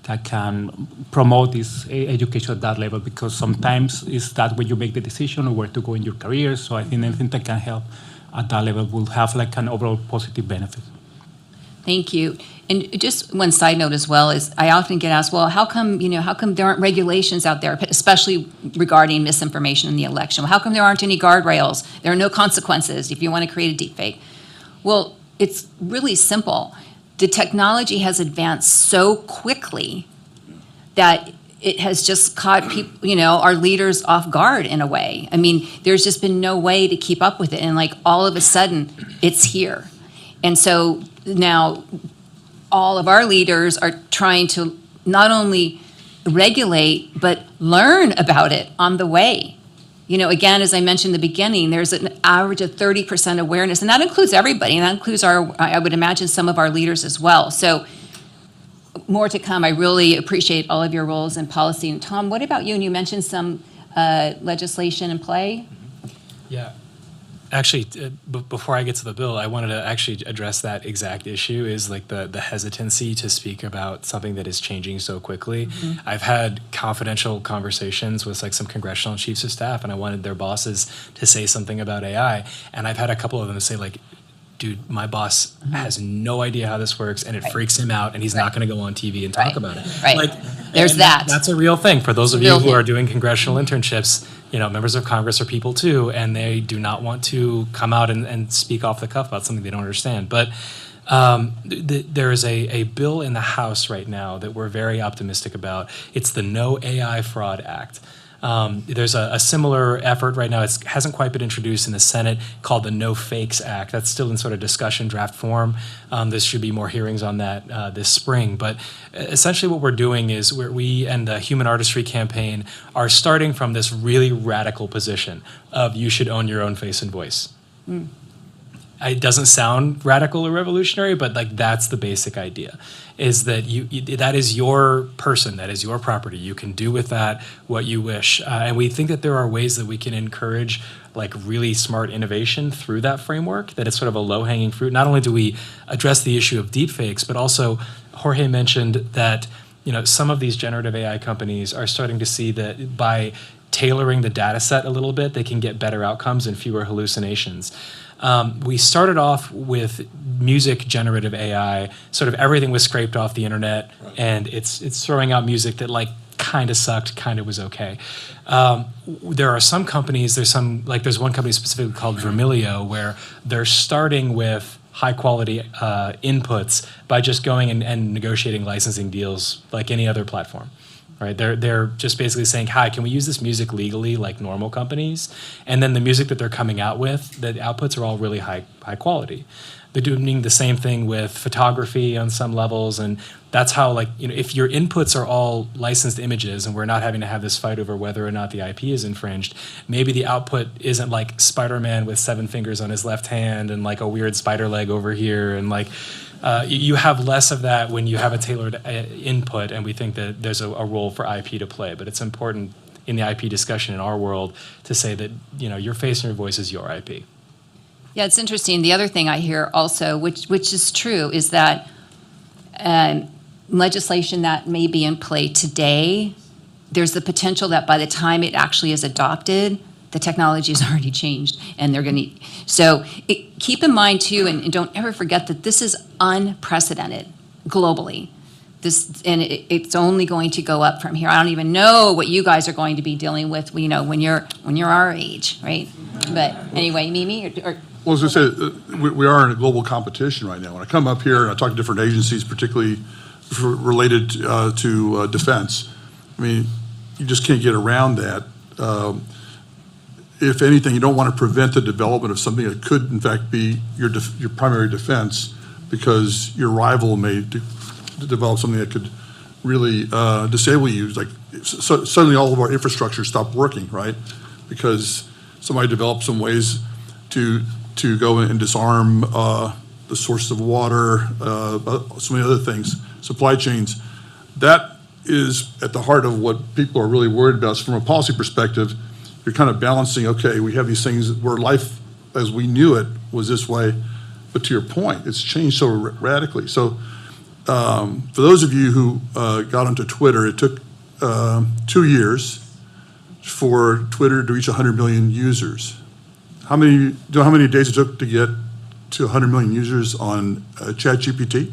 K: that can promote this education at that level, because sometimes it's that when you make the decision of where to go in your career. So I think anything that can help at that level will have like an overall positive benefit.
D: Thank you. And just one side note as well is I often get asked, well, how come there aren't regulations out there, especially regarding misinformation in the election? Well, how come there aren't any guardrails? There are no consequences if you want to create a deepfake. Well, it's really simple. The technology has advanced so quickly that it has just caught people, our leaders off guard in a way. I mean, there's just been no way to keep up with it. And like all of a sudden, it's here. And so now all of our leaders are trying to not only regulate, but learn about it on the way. Again, as I mentioned in the beginning, there's an average of 30% awareness, and that includes everybody, and that includes I would imagine, some of our leaders as well. So more to come. I really appreciate all of your roles in policy. And Tom, what about you? And you mentioned some legislation in play.
J: Yeah. Actually, before I get to the bill, I wanted to actually address that exact issue, is like the hesitancy to speak about something that is changing so quickly. I've had confidential conversations with like some congressional chiefs of staff, and I wanted their bosses to say something about AI. And I've had a couple of them say like, dude, my boss has no idea how this works, and it freaks him out, and he's not going to go on TV and talk about it.
D: Right.
J: Like,
D: there's that.
J: That's a real thing. For those of you who are doing congressional internships, members of Congress are people too, and they do not want to come out and speak off the cuff about something they don't understand. But there is a bill in the House right now that we're very optimistic about. It's the No AI Fraud Act. There's a similar effort right now. It hasn't quite been introduced in the Senate, called the No Fakes Act. That's still in sort of discussion draft form. There should be more hearings on that this spring. But essentially what we're doing is we and the Human Artistry Campaign are starting from this really radical position of you should own your own face and voice. It doesn't sound radical or revolutionary, but like that's the basic idea, is that that is your person, that is your property. You can do with that what you wish. And we think that there are ways that we can encourage like really smart innovation through that framework, that it's sort of a low-hanging fruit. Not only do we address the issue of deepfakes, but also Jorge mentioned that some of these generative AI companies are starting to see that by tailoring the data set a little bit, they can get better outcomes and fewer hallucinations. We started off with music generative AI. Sort of everything was scraped off the internet, and it's throwing out music that like kind of sucked, kind of was okay. There are some companies. There's one company specifically called Vermilio, where they're starting with high quality inputs by just going and negotiating licensing deals like any other platform. right? They're just basically saying, hi, can we use this music legally like normal companies? And then the music that they're coming out with, the outputs are all really high quality. They're doing the same thing with photography on some levels, and that's how, like, you know, if your inputs are all licensed images and we're not having to have this fight over whether or not the IP is infringed, maybe the output isn't like Spider-Man with 7 fingers on his left hand and like a weird spider leg over here, and like you have less of that when you have a tailored input, and we think that there's a role for IP to play. But it's important in the IP discussion in our world to say that, you know, your face and your voice is your IP.
D: Yeah, it's interesting. The other thing I hear also, which is true, is that legislation that may be in play today, there's the potential that by the time it actually is adopted, the technology has already changed, and they're going to. So keep in mind too, and don't ever forget that this is unprecedented globally. It's only going to go up from here. I don't even know what you guys are going to be dealing with, you know, when you're our age, right? But anyway, Mimi, or
G: Well, as I said, we are in a global competition right now. When I come up here and I talk to different agencies, particularly related to defense, I mean, you just can't get around that. If anything, you don't want to prevent the development of something that could, in fact, be your primary defense, because your rival may develop something that could really disable you. Like suddenly, all of our infrastructure stopped working, right? Because somebody developed some ways to go and disarm the sources of water, so many other things, supply chains. That is at the heart of what people are really worried about. So from a policy perspective, you're kind of balancing, okay, we have these things where life as we knew it was this way, but to your point, it's changed so radically. So for those of you who got onto Twitter, it took 2 years for Twitter to reach 100 million users. Do you know how many days it took to get to 100 million users on ChatGPT?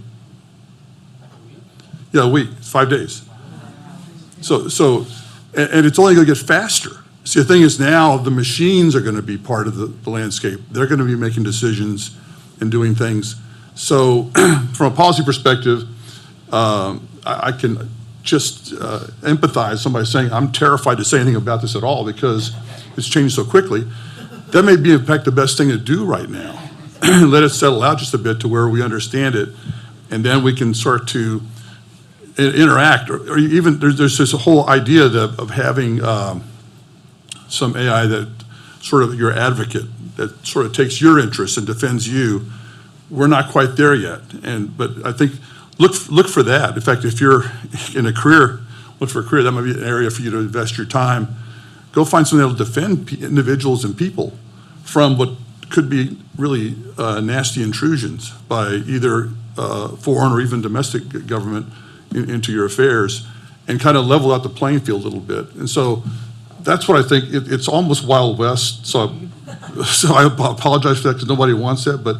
G: Yeah, a week, 5 days. So, and it's only going to get faster. See, the thing is now the machines are going to be part of the landscape. They're going to be making decisions and doing things. So from a policy perspective, I can just empathize somebody saying, I'm terrified to say anything about this at all because it's changed so quickly. That may be, in fact, the best thing to do right now. Let it settle out just a bit to where we understand it, and then we can start to interact. Or even, there's this whole idea of having some AI that sort of your advocate, that sort of takes your interests and defends you. We're not quite there yet, but I think look for that. In fact, if you're in a career, look for a career, that might be an area for you to invest your time. Go find something that will defend individuals and people from what could be really nasty intrusions by either foreign or even domestic government into your affairs, and kind of level out the playing field a little bit. And so that's what I think. It's almost Wild West. So I apologize for that because nobody wants that, but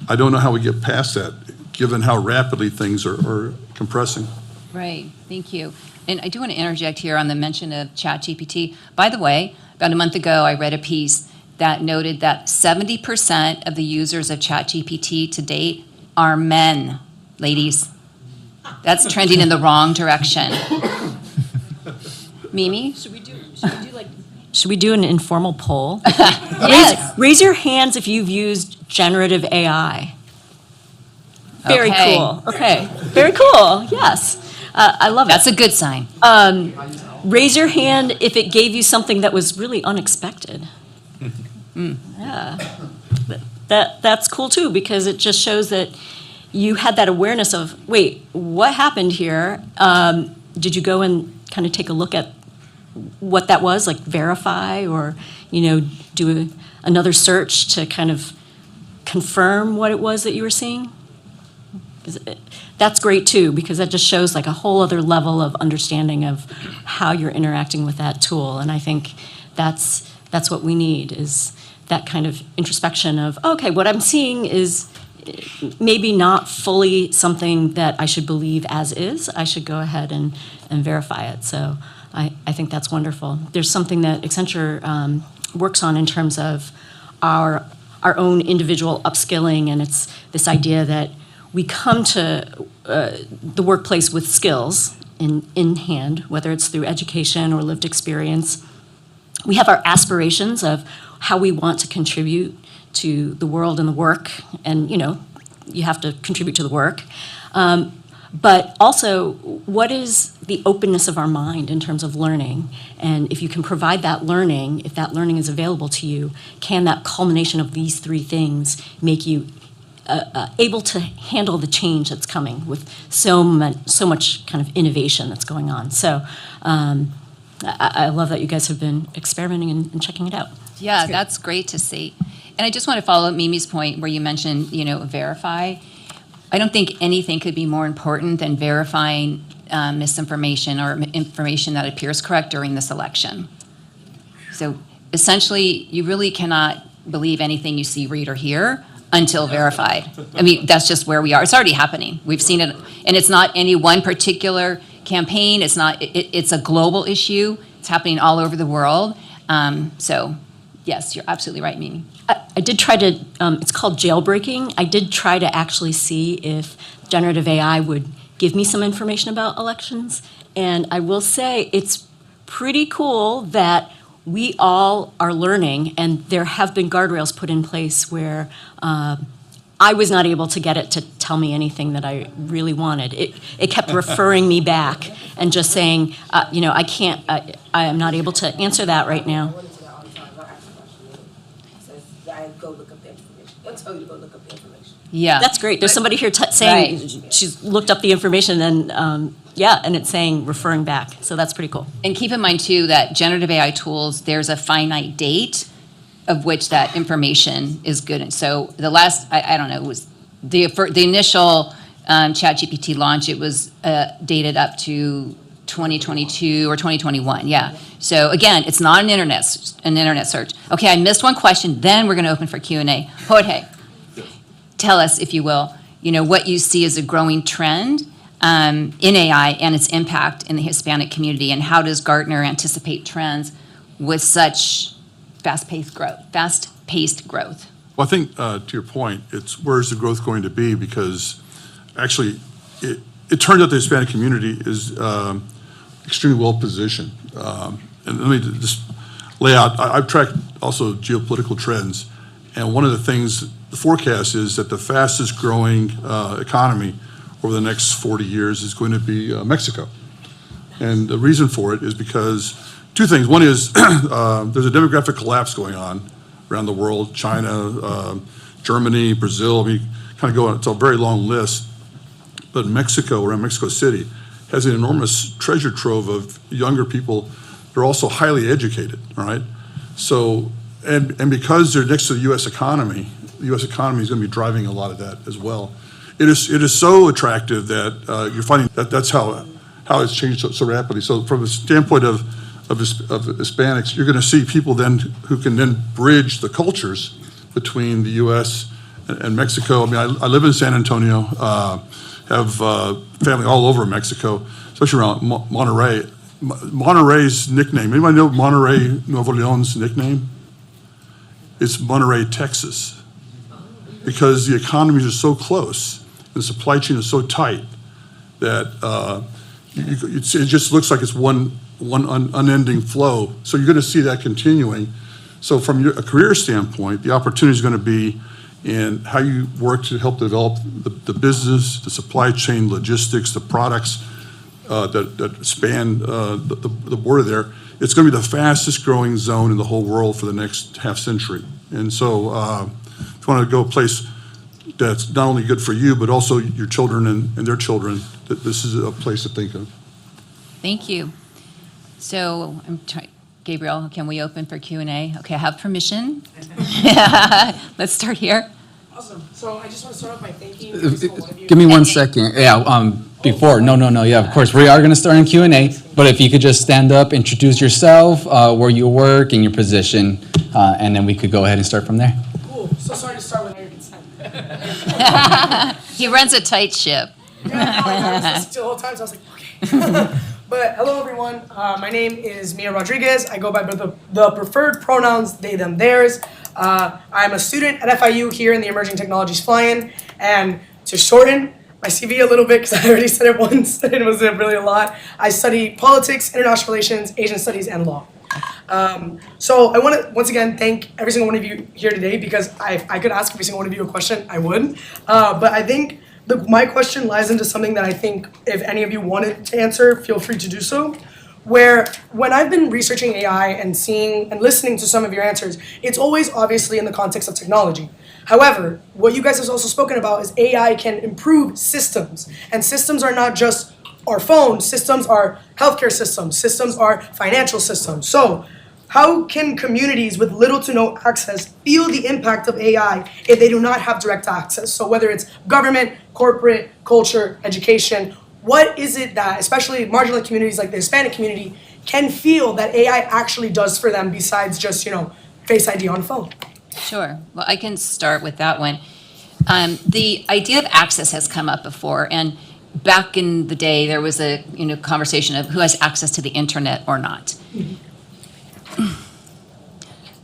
G: I don't know how we get past that given how rapidly things are compressing.
D: Right, thank you. And I do want to interject here on the mention of ChatGPT. By the way, about a month ago, I read a piece that noted that 70% of the users of ChatGPT to date are men, ladies. That's trending in the wrong direction. Mimi?
I: Should we do an informal poll?
D: Yes.
I: Raise your hands if you've used generative AI. Very
D: Okay.
I: cool. Okay. Very cool. Yes. I love it.
D: That's a good sign.
I: Raise your hand if it gave you something that was really unexpected. Yeah. That's cool too, because it just shows that you had that awareness of, wait, what happened here? Did you go and kind of take a look at what that was, like verify or, do another search to kind of confirm what it was that you were seeing? That's great too, because that just shows like a whole other level of understanding of how you're interacting with that tool. And I think that's what we need, is that kind of introspection of, okay, what I'm seeing is maybe not fully something that I should believe as is. I should go ahead and verify it. So I think that's wonderful. There's something that Accenture works on in terms of our own individual upskilling, and it's this idea that we come to the workplace with skills, in hand, whether it's through education or lived experience. We have our aspirations of how we want to contribute to the world and the work, and you have to contribute to the work. But also, what is the openness of our mind in terms of learning? And if you can provide that learning, if that learning is available to you, can that culmination of these three things make you able to handle the change that's coming with so much kind of innovation that's going on? So I love that you guys have been experimenting and checking it out.
D: Yeah, that's great to see. And I just want to follow up Mimi's point where you mentioned, verify. I don't think anything could be more important than verifying misinformation or information that appears correct during this election. So essentially, you really cannot believe anything you see, read, or hear until verified. I mean, that's just where we are. It's already happening. We've seen it, and it's not any one particular campaign. It's not. It's a global issue. It's happening all over the world. So, yes, you're absolutely right, Mimi.
I: I did try to, it's called jailbreaking. I did try to actually see if generative AI would give me some information about elections. And I will say it's pretty cool that we all are learning, and there have been guardrails put in place where I was not able to get it to tell me anything that I really wanted. It kept referring me back and just saying, I can't, I am not able to answer that right now.
L: Go look up the information. They'll tell you to go look up the information.
D: Yeah.
I: That's great. There's somebody here saying
D: Right.
I: she's looked up the information and, and it's saying, referring back. So that's pretty cool.
D: And keep in mind, too, that generative AI tools, there's a finite date of which that information is good. And so the last, I don't know, it was the initial ChatGPT launch, it was dated up to 2022 or 2021, yeah. So again, it's not an internet search. Okay, I missed one question, then we're going to open for Q&A. Jorge, tell us, if you will, what you see as a growing trend in AI and its impact in the Hispanic community, and how does Gartner anticipate trends with such fast-paced growth?
G: Well, I think to your point, it's where's the growth going to be? Because actually, it turns out the Hispanic community is extremely well positioned. And let me just lay out, I've tracked also geopolitical trends, and one of the things, the forecast is that the fastest growing economy over the next 40 years is going to be Mexico. And the reason for it is because two things. One is there's a demographic collapse going on around the world, China, Germany, Brazil, kind of go on, it's a very long list. But Mexico, around Mexico City, has an enormous treasure trove of younger people. They're also highly educated, all right? So, and because they're next to the U.S. economy is going to be driving a lot of that as well. It is so attractive that you're finding that's how it's changed so rapidly. So from a standpoint of Hispanics, you're going to see people then who can then bridge the cultures between the U.S. and Mexico. I mean, I live in San Antonio, have family all over Mexico, especially around Monterrey. Monterrey's nickname, anybody know Monterrey, Nuevo Leon's nickname? It's Monterrey, Texas. Because the economies are so close, the supply chain is so tight that it just looks like it's one unending flow. So you're going to see that continuing. So from a career standpoint, the opportunity is going to be in how you work to help develop the business, the supply chain, logistics, the products that span the border there. It's going to be the fastest growing zone in the whole world for the next half century. And so if you want to go a place that's not only good for you, but also your children and their children, that this is a place to think of.
D: Thank you. So Gabriel, can we open for Q&A? Okay, I have permission. Let's start here.
F: Awesome. So I just want to start off by thanking every single one of you.
A: Give me 1 second. Yeah, before, no, yeah, of course. We are going to start in Q&A, but if you could just stand up, introduce yourself, where you work, and your position, and then we could go ahead and start from there.
F: Cool. So sorry to start with your consent.
D: He runs a tight ship.
F: Yeah, I was listening to the whole time, so I was like, okay. But hello, everyone. My name is Mia Rodriguez. I go by the preferred pronouns they, them, theirs. I'm a student at FIU here in the Emerging Technologies Fly-In. And to shorten, my CV a little bit because I already said it once and it was really a lot. I study politics, international relations, Asian studies, and law. So I want to once again thank every single one of you here today because I could ask every single one of you a question, I would. But I think my question lies into something that I think if any of you wanted to answer, feel free to do so. Where when I've been researching AI and seeing and listening to some of your answers, it's always obviously in the context of technology. However, what you guys have also spoken about is AI can improve systems. And systems are not just our phones, systems are healthcare systems, systems are financial systems. So how can communities with little to no access feel the impact of AI if they do not have direct access? So whether it's government, corporate, culture, education, what is it that, especially marginalized communities like the Hispanic community, can feel that AI actually does for them besides just, Face ID on phone?
D: Sure. Well, I can start with that one. The idea of access has come up before, and back in the day, there was a conversation of who has access to the internet or not.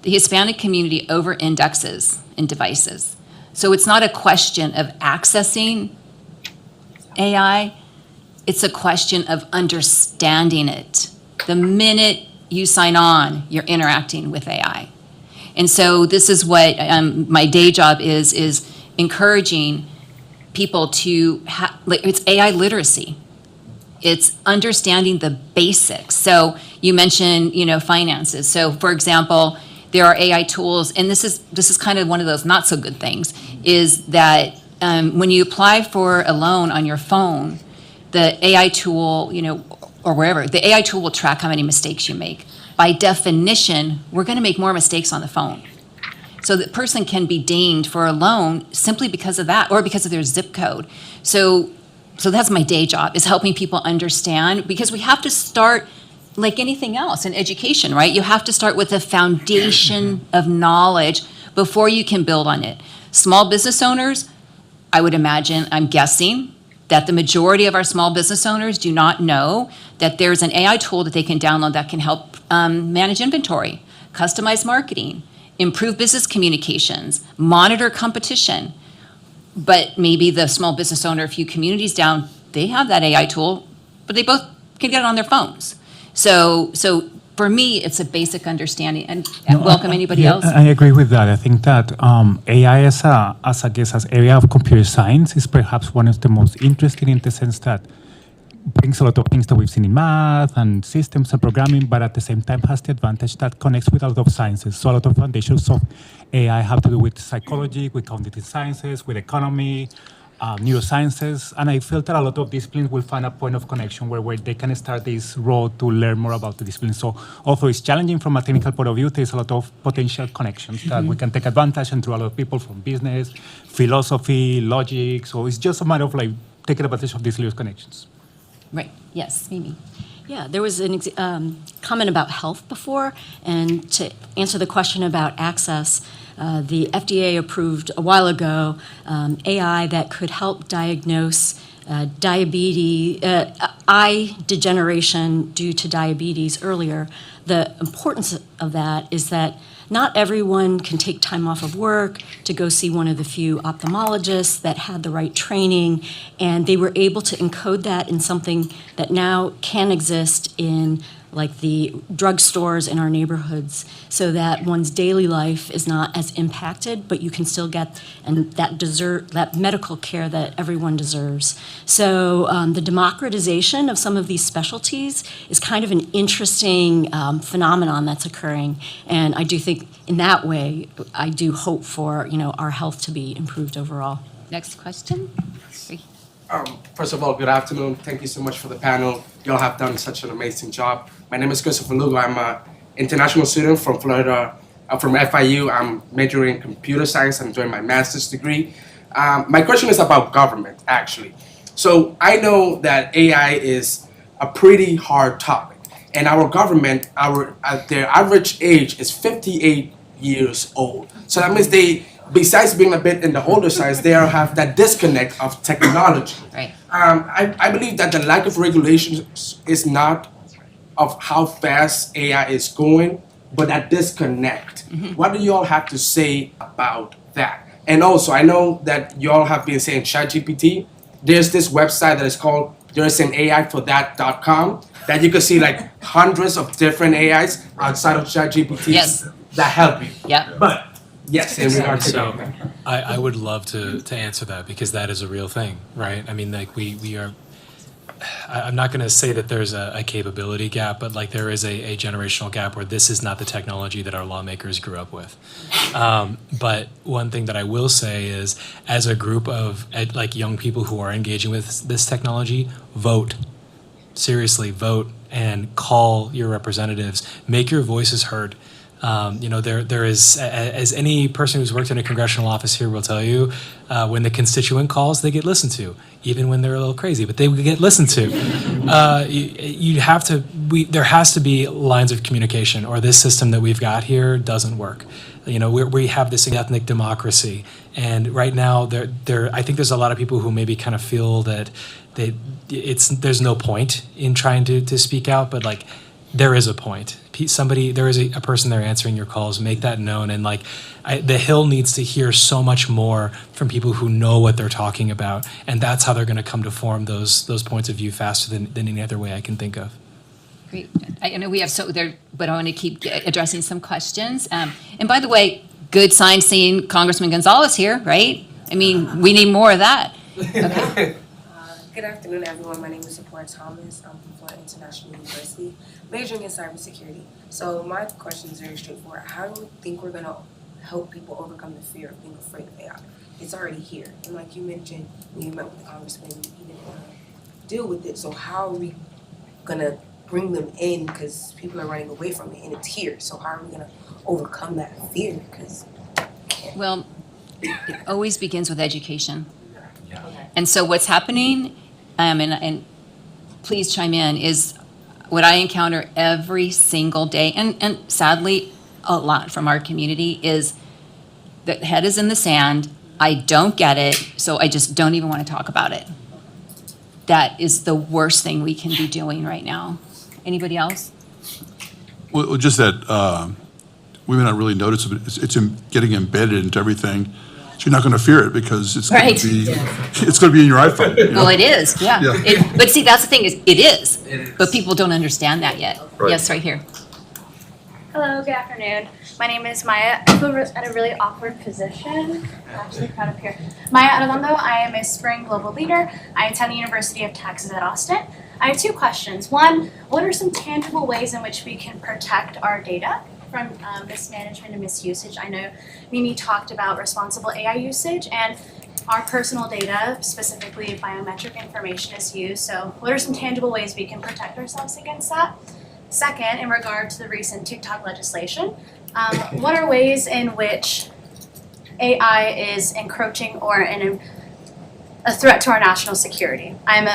D: The Hispanic community over-indexes in devices. So it's not a question of accessing AI, it's a question of understanding it. The minute you sign on, you're interacting with AI. And so this is what my day job is encouraging people to it's AI literacy. It's understanding the basics. So you mentioned, finances. So for example, there are AI tools, and this is kind of one of those not so good things, is that when you apply for a loan on your phone, the AI tool, or wherever, the AI tool will track how many mistakes you make. By definition, we're going to make more mistakes on the phone. So the person can be dinged for a loan simply because of that or because of their zip code. So that's my day job, is helping people understand, because we have to start like anything else in education, right? You have to start with a foundation of knowledge before you can build on it. Small business owners, I would imagine, I'm guessing, that the majority of our small business owners do not know that there's an AI tool that they can download that can help manage inventory, customize marketing, improve business communications, monitor competition. But maybe the small business owner a few communities down, they have that AI tool, but they both can get it on their phones. So for me, it's a basic understanding. And welcome anybody else.
K: I agree with that. I think that AI as a area of computer science is perhaps one of the most interesting in the sense that brings a lot of things that we've seen in math and systems and programming, but at the same time has the advantage that connects with a lot of sciences. So a lot of foundations of AI have to do with psychology, with cognitive sciences, with economy, neurosciences, and I feel that a lot of disciplines will find a point of connection where they can start this road to learn more about the discipline. So although it's challenging from a technical point of view, there's a lot of potential connections that we can take advantage and through a lot of people from business, philosophy, logic. So it's just a matter of taking advantage of these little connections.
D: Right. Yes, Mimi.
I: Yeah, there was an comment about health before, and to answer the question about access, the FDA approved a while ago AI that could help diagnose diabetes, eye degeneration due to diabetes earlier. The importance of that is that not everyone can take time off of work to go see one of the few ophthalmologists that had the right training, and they were able to encode that in something that now can exist in like the drugstores in our neighborhoods, so that one's daily life is not as impacted, but you can still get that medical care that everyone deserves. So the democratization of some of these specialties is kind of an interesting phenomenon that's occurring, and I do think in that way, I do hope for our health to be improved overall.
D: Next question.
M: First of all, good afternoon. Thank you so much for the panel. Y'all have done such an amazing job. My name is Christopher Lugo. I'm an international student from Florida, from FIU. I'm majoring in computer science and doing my master's degree. My question is about government, actually. So I know that AI is a pretty hard topic, and our government, their average age is 58 years old. So that means they, besides being a bit in the older side, they have that disconnect of technology.
D: Right.
M: I believe that the lack of regulations is not of how fast AI is going, but that disconnect. Mm-hmm. What do you all have to say about that? And also, I know that you all have been saying ChatGPT. there's this website that is called there'sanaIforthat.com that you can see like hundreds of different AIs outside of ChatGPT
D: Yes.
M: that help you.
D: Yeah.
M: But yes, in regard to
J: So
M: that.
J: I would love to answer that because that is a real thing, right? I mean, like we are, I'm not going to say that there's a capability gap, but like there is a generational gap where this is not the technology that our lawmakers grew up with. But one thing that I will say is, as a group of like young people who are engaging with this technology, vote. Seriously, vote and call your representatives. Make your voices heard. There is, as any person who's worked in a congressional office here will tell you, when the constituent calls, they get listened to, even when they're a little crazy, but they get listened to. There has to be lines of communication, or this system that we've got here doesn't work. We have this ethnic democracy, and right now, I think there's a lot of people who maybe kind of feel that there's no point in trying to speak out, but like, there is a point. There is a person there answering your calls. Make that known. And like, the Hill needs to hear so much more from people who know what they're talking about. And that's how they're going to come to form those points of view faster than any other way I can think of.
D: Great. I know we have but I want to keep addressing some questions. And by the way, good sign seeing Congressman Gonzalez here, right? I mean, we need more of that. Okay.
L: Good afternoon, everyone. My name is Sephora Thomas. I'm from Florida International University, majoring in cybersecurity. So my question is very straightforward. How do we think we're going to help people overcome the fear of being afraid of AI? It's already here. And like you mentioned, when you met with the congressman, he didn't want to deal with it. So how are we going to bring them in? Because people are running away from it, and it's here. So how are we going to overcome that fear?
D: Well, it always begins with education. And so what's happening, and please chime in, is what I encounter every single day, and sadly, a lot from our community, is that head is in the sand, I don't get it, so I just don't even want to talk about it. That is the worst thing we can be doing right now. Anybody else?
G: Well, just that we may not really notice it, but it's getting embedded into everything. So you're not going to fear it because it's going to be it's going to be in your iPhone.
D: Well, it is, yeah.
G: Yeah.
D: But see, that's the thing, is it is. But people don't understand that yet.
G: Right.
D: Yes, right here.
N: Hello, good afternoon. My name is Maya. I feel at a really awkward position. I'm actually proud of here. Maya Arredondo. I am a Spring Global Leader. I attend the University of Texas at Austin. I have two questions. One, what are some tangible ways in which we can protect our data from mismanagement and misusage? I know Mimi talked about responsible AI usage, and our personal data, specifically biometric information, is used. So what are some tangible ways we can protect ourselves against that? Second, in regard to the recent TikTok legislation, what are ways in which AI is encroaching or a threat to our national security? I'm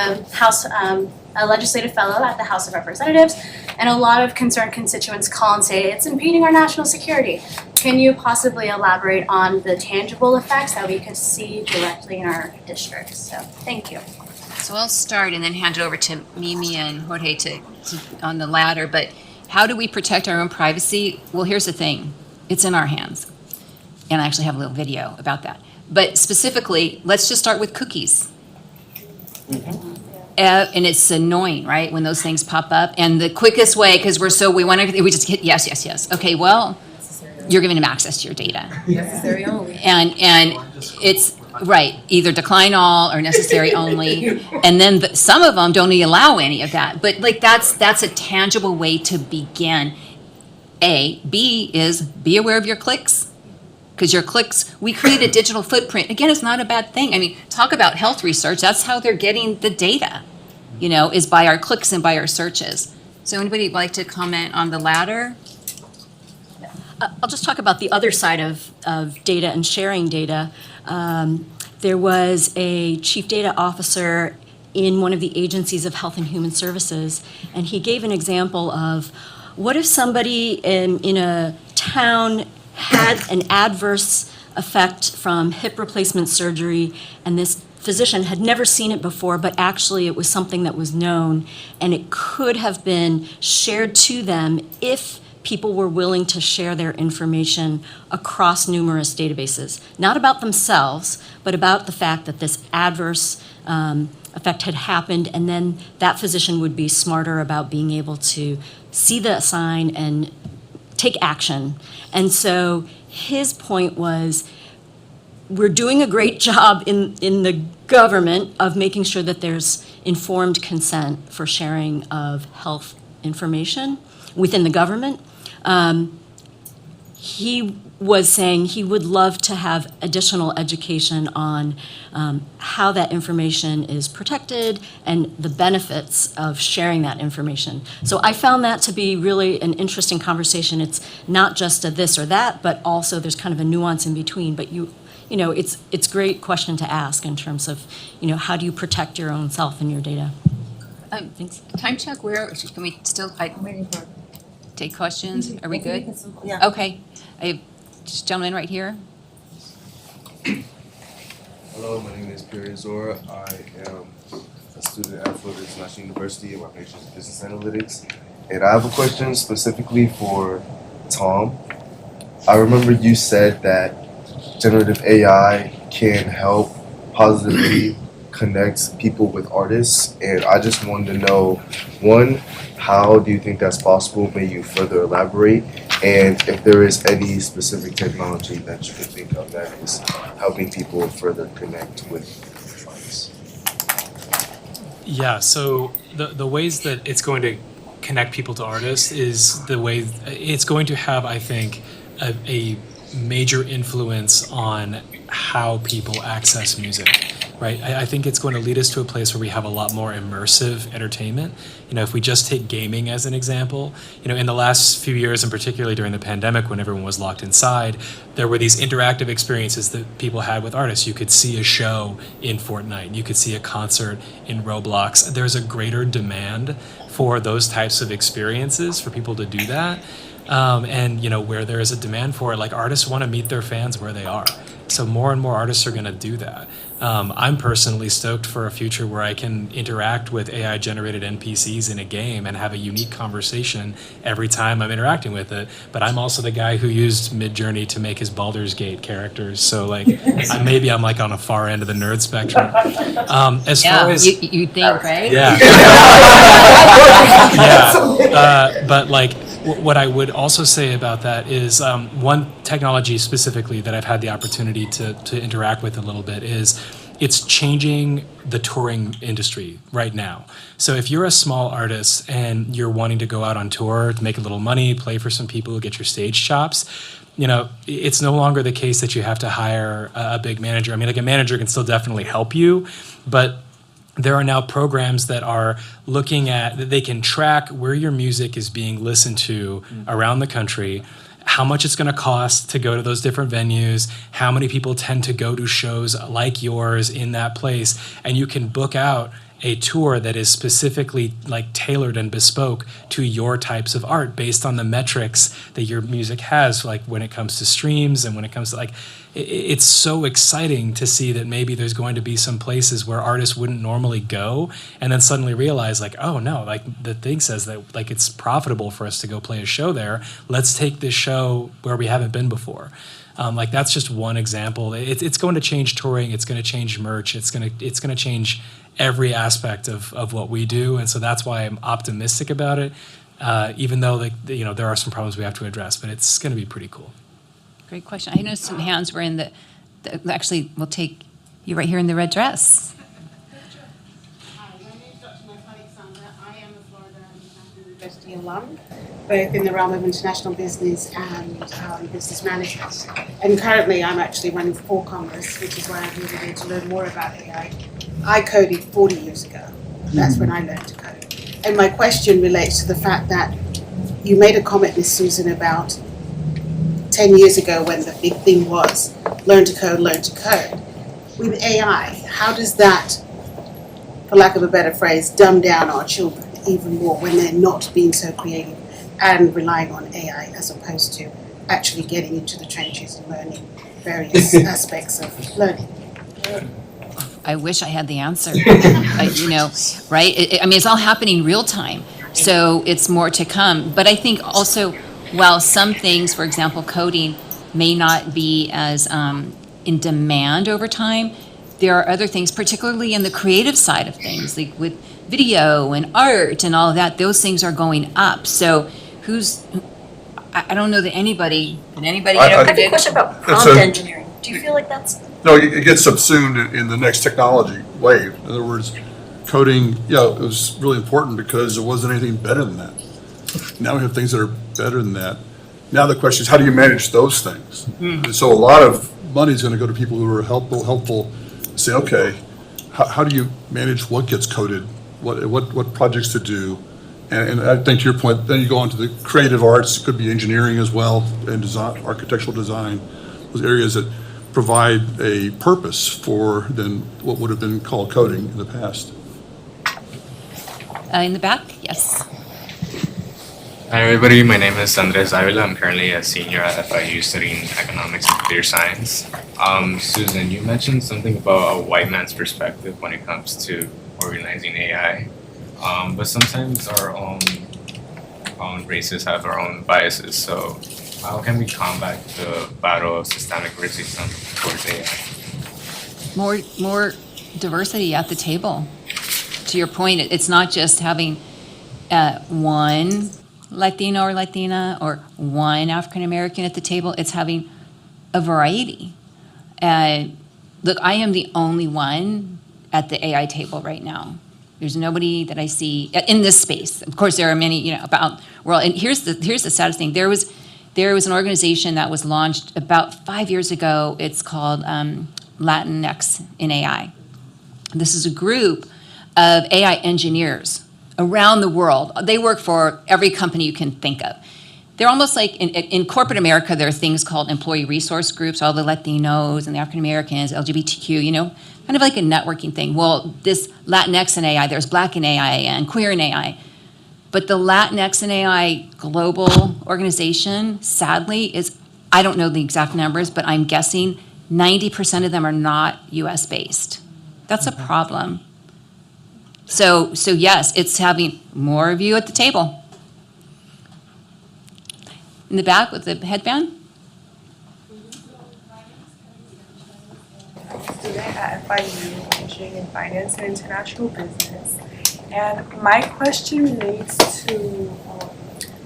N: a legislative fellow at the House of Representatives, and a lot of concerned constituents call and say it's impeding our national security. Can you possibly elaborate on the tangible effects that we could see directly in our districts? So, thank you.
D: So I'll start and then hand it over to Mimi and Jorge to on the latter. But how do we protect our own privacy? Well, here's the thing. It's in our hands. And I actually have a little video about that. But specifically, let's just start with cookies. And it's annoying, right, when those things pop up. And the quickest way, because we want everything, we just hit yes, yes, yes. Okay, well, you're giving them access to your data.
L: Necessary only.
D: And it's, right, either decline all or necessary only. And then some of them don't even allow any of that. But like that's a tangible way to begin. A. B is be aware of your clicks. Because your clicks, we create a digital footprint. Again, it's not a bad thing. I mean, talk about health research. That's how they're getting the data, is by our clicks and by our searches. So anybody like to comment on the latter?
I: I'll just talk about the other side of data and sharing data. There was a chief data officer in one of the agencies of Health and Human Services, and he gave an example of what if somebody in a town had an adverse effect from hip replacement surgery, and this physician had never seen it before, but actually it was something that was known, and it could have been shared to them if people were willing to share their information across numerous databases, not about themselves, but about the fact that this adverse effect had happened, and then that physician would be smarter about being able to see the sign and take action. And so his point was, we're doing a great job in the government of making sure that there's informed consent for sharing of health information within the government. He was saying he would love to have additional education on how that information is protected and the benefits of sharing that information. So I found that to be really an interesting conversation. It's not just a this or that, but also there's kind of a nuance in between. But you know, it's a great question to ask in terms of, how do you protect your own self and your data? Thanks.
D: Time check, can we still,
B: I'm waiting for.
D: take questions? Are we good?
B: Yeah.
D: Okay. I have this gentleman right here.
O: Hello, my name is Pierre Zora. I am a student at Florida International University and my major is business analytics. And I have a question specifically for Tom. I remember you said that generative AI can help positively connect people with artists, and I just wanted to know, one, how do you think that's possible? May you further elaborate? And if there is any specific technology that you could think of that is helping people further connect with artists.
J: Yeah, so the ways that it's going to connect people to artists is the way it's going to have, I think, a major influence on how people access music, right? I think it's going to lead us to a place where we have a lot more immersive entertainment. If we just take gaming as an example, in the last few years, and particularly during the pandemic when everyone was locked inside, there were these interactive experiences that people had with artists. You could see a show in Fortnite, you could see a concert in Roblox. There's a greater demand for those types of experiences for people to do that. And where there is a demand for it, like artists want to meet their fans where they are. So more and more artists are going to do that. I'm personally stoked for a future where I can interact with AI-generated NPCs in a game and have a unique conversation every time I'm interacting with it. But I'm also the guy who used Midjourney to make his Baldur's Gate characters. So maybe I'm on a far end of the nerd spectrum. As far as
D: you think, right?
J: yeah, but what I would also say about that is one technology specifically that I've had the opportunity to interact with a little bit is it's changing the touring industry right now. So if you're a small artist and you're wanting to go out on tour to make a little money, play for some people, get your stage chops, it's no longer the case that you have to hire a big manager. I mean, a manager can still definitely help you, but there are now programs that are looking at, that they can track where your music is being listened to around the country, how much it's going to cost to go to those different venues, how many people tend to go to shows like yours in that place, and you can book out a tour that is specifically tailored and bespoke to your types of art based on the metrics that your music has, when it comes to streams and when it comes to it's so exciting to see that maybe there's going to be some places where artists wouldn't normally go and then suddenly realize oh no, the thing says that it's profitable for us to go play a show there. Let's take this show where we haven't been before. That's just one example. It's going to change touring. It's going to change merch. It's going to change every aspect of what we do. And so that's why I'm optimistic about it, even though there are some problems we have to address, but it's going to be pretty cool.
D: Great question. I know some hands were in the actually, we'll take you right here in the red dress.
P: Hi, my name is Dr. Alexandra. I am a Florida International University alum, both in the realm of international business and business management. And currently I'm actually running for Congress, which is why I'm here today to learn more about AI. I coded 40 years ago. That's when I learned to code. And my question relates to the fact that you made a comment, Ms. Susan, about 10 years ago when the big thing was learn to code. With AI, how does that, for lack of a better phrase, dumb down our children even more when they're not being so creative and relying on AI as opposed to actually getting into the trenches and learning various aspects of learning?
D: I wish I had the answer, right? It's all happening real time, so it's more to come. But I think also while some things, for example, coding, may not be as in demand over time, there are other things, particularly in the creative side of things, like with video and art and all of that, those things are going up. So I don't know that anybody, can anybody
G: I
D: get
G: have
D: a
G: a
D: question
I: about
G: It's prompt a-
I: engineering. Do you feel like that's?
G: No, it gets subsumed in the next technology wave. In other words, coding, yeah, it was really important because there wasn't anything better than that. Now we have things that are better than that. Now the question is, how do you manage those things? And so a lot of money is going to go to people who are helpful, say, okay, how do you manage what gets coded, what projects to do? And I think to your point, then you go on to the creative arts, it could be engineering as well, and design, architectural design, those areas that provide a purpose for then what would have been called coding in the past.
D: in the back? Yes.
Q: Hi everybody, my name is Andres Avila. I'm currently a senior at FIU studying economics and computer science. Susan, you mentioned something about a white man's perspective when it comes to organizing AI. But sometimes our own races have our own biases. So how can we combat the battle of systemic racism towards AI?
D: More diversity at the table. To your point, it's not just having one Latino or Latina or one African American at the table. It's having a variety. Look, I am the only one at the AI table right now. There's nobody that I see in this space. Of course, there are many, about world. And here's the saddest thing. There was an organization that was launched about 5 years ago. It's called Latinx in AI. This is a group of AI engineers around the world. They work for every company you can think of. They're almost like in corporate America, there are things called employee resource groups, all the Latinos and the African Americans, LGBTQ, kind of like a networking thing. Well, this Latinx in AI, there's Black in AI and queer in AI. But the Latinx in AI global organization, sadly, I don't know the exact numbers, but I'm guessing 90% of them are not US based. That's a problem. So yes, it's having more of you at the table. In the back with the headband?
R: Student at FIU, majoring in finance and international business. And my question relates to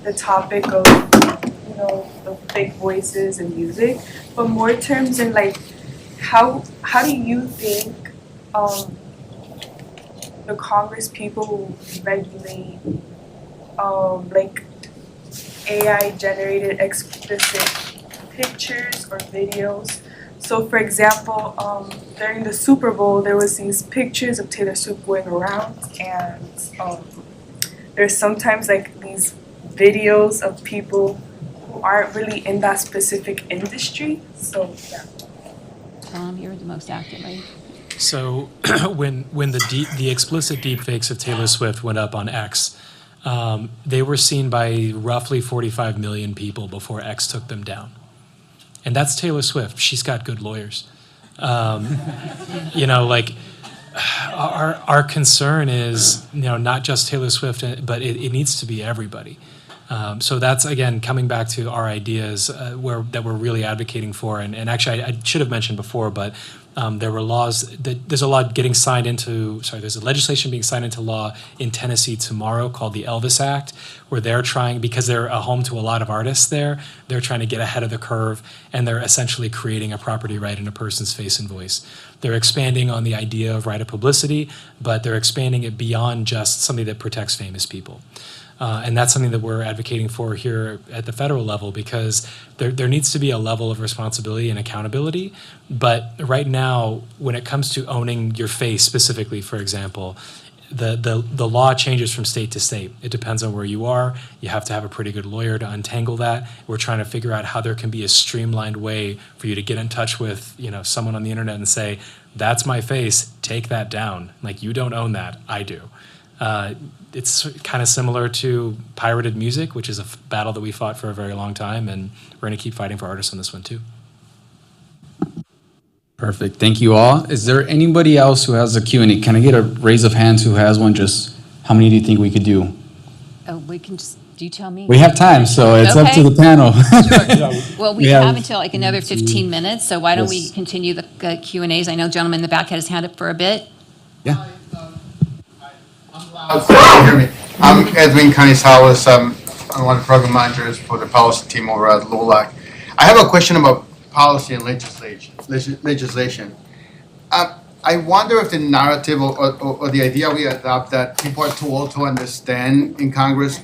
R: the topic of, the fake voices and music, but more terms in how do you think the Congress people will regulate AI generated explicit pictures or videos? So for example, during the Super Bowl, there was these pictures of Taylor Swift going around, and there's sometimes these videos of people who aren't really in that specific industry. So yeah.
D: Tom, you're the most active, right?
J: So when the explicit deepfakes of Taylor Swift went up on X, they were seen by roughly 45 million people before X took them down. And that's Taylor Swift. She's got good lawyers. Our concern is, not just Taylor Swift, but it needs to be everybody. So that's, again, coming back to our ideas that we're really advocating for. And actually, I should have mentioned before, but there were laws, there's a legislation being signed into law in Tennessee tomorrow called the Elvis Act, where they're trying, because they're a home to a lot of artists there, they're trying to get ahead of the curve, and they're essentially creating a property right in a person's face and voice. They're expanding on the idea of right of publicity, but they're expanding it beyond just something that protects famous people. And that's something that we're advocating for here at the federal level, because there needs to be a level of responsibility and accountability. But right now, when it comes to owning your face specifically, for example, the law changes from state to state. It depends on where you are. You have to have a pretty good lawyer to untangle that. We're trying to figure out how there can be a streamlined way for you to get in touch with, someone on the internet and say, that's my face, take that down. Like, you don't own that, I do. It's kind of similar to pirated music, which is a battle that we fought for a very long time, and we're going to keep fighting for artists on this one too.
A: Perfect. Thank you all. Is there anybody else who has a Q&A? Can I get a raise of hands who has one? Just how many do you think we could do?
D: Oh, we can just Do you tell me?
A: We have time, so it's up to the panel.
D: Well, we
A: We
D: have
A: have
D: until like another 15 minutes, so why don't we
A: Yes.
D: continue the Q and As? I know gentleman in the back had his hand up for a bit.
S: Hear me. I'm Edwin Canizares. I'm one of the program managers for the policy team over at LOLAC. I have a question about policy and legislation. I wonder if the narrative or the idea we adopt that people are too old to understand in Congress,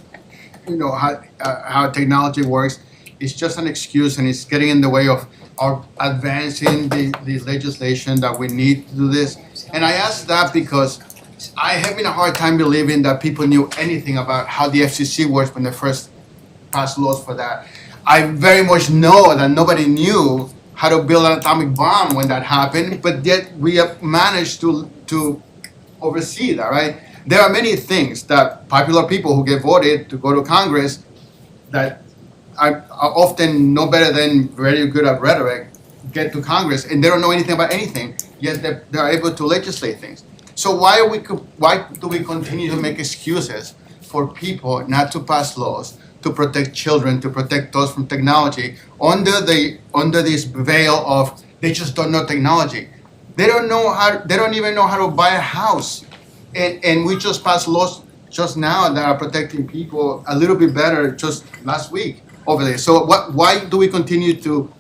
S: how technology works, is just an excuse and it's getting in the way of our advancing the legislation that we need to do this. And I ask that because I having a hard time believing that people knew anything about how the FCC works when they first passed laws for that. I very much know that nobody knew how to build an atomic bomb when that happened, but yet we have managed to oversee that, right? There are many things that popular people who get voted to go to Congress that are often no better than very good at rhetoric get to Congress, and they don't know anything about anything, yet they're able to legislate things. So why do we continue to make excuses for people not to pass laws to protect children, to protect those from technology, under this veil of they just don't know technology? They don't even know how to buy a house, and we just passed laws just now that are protecting people a little bit better just last week over there. So why do we continue to?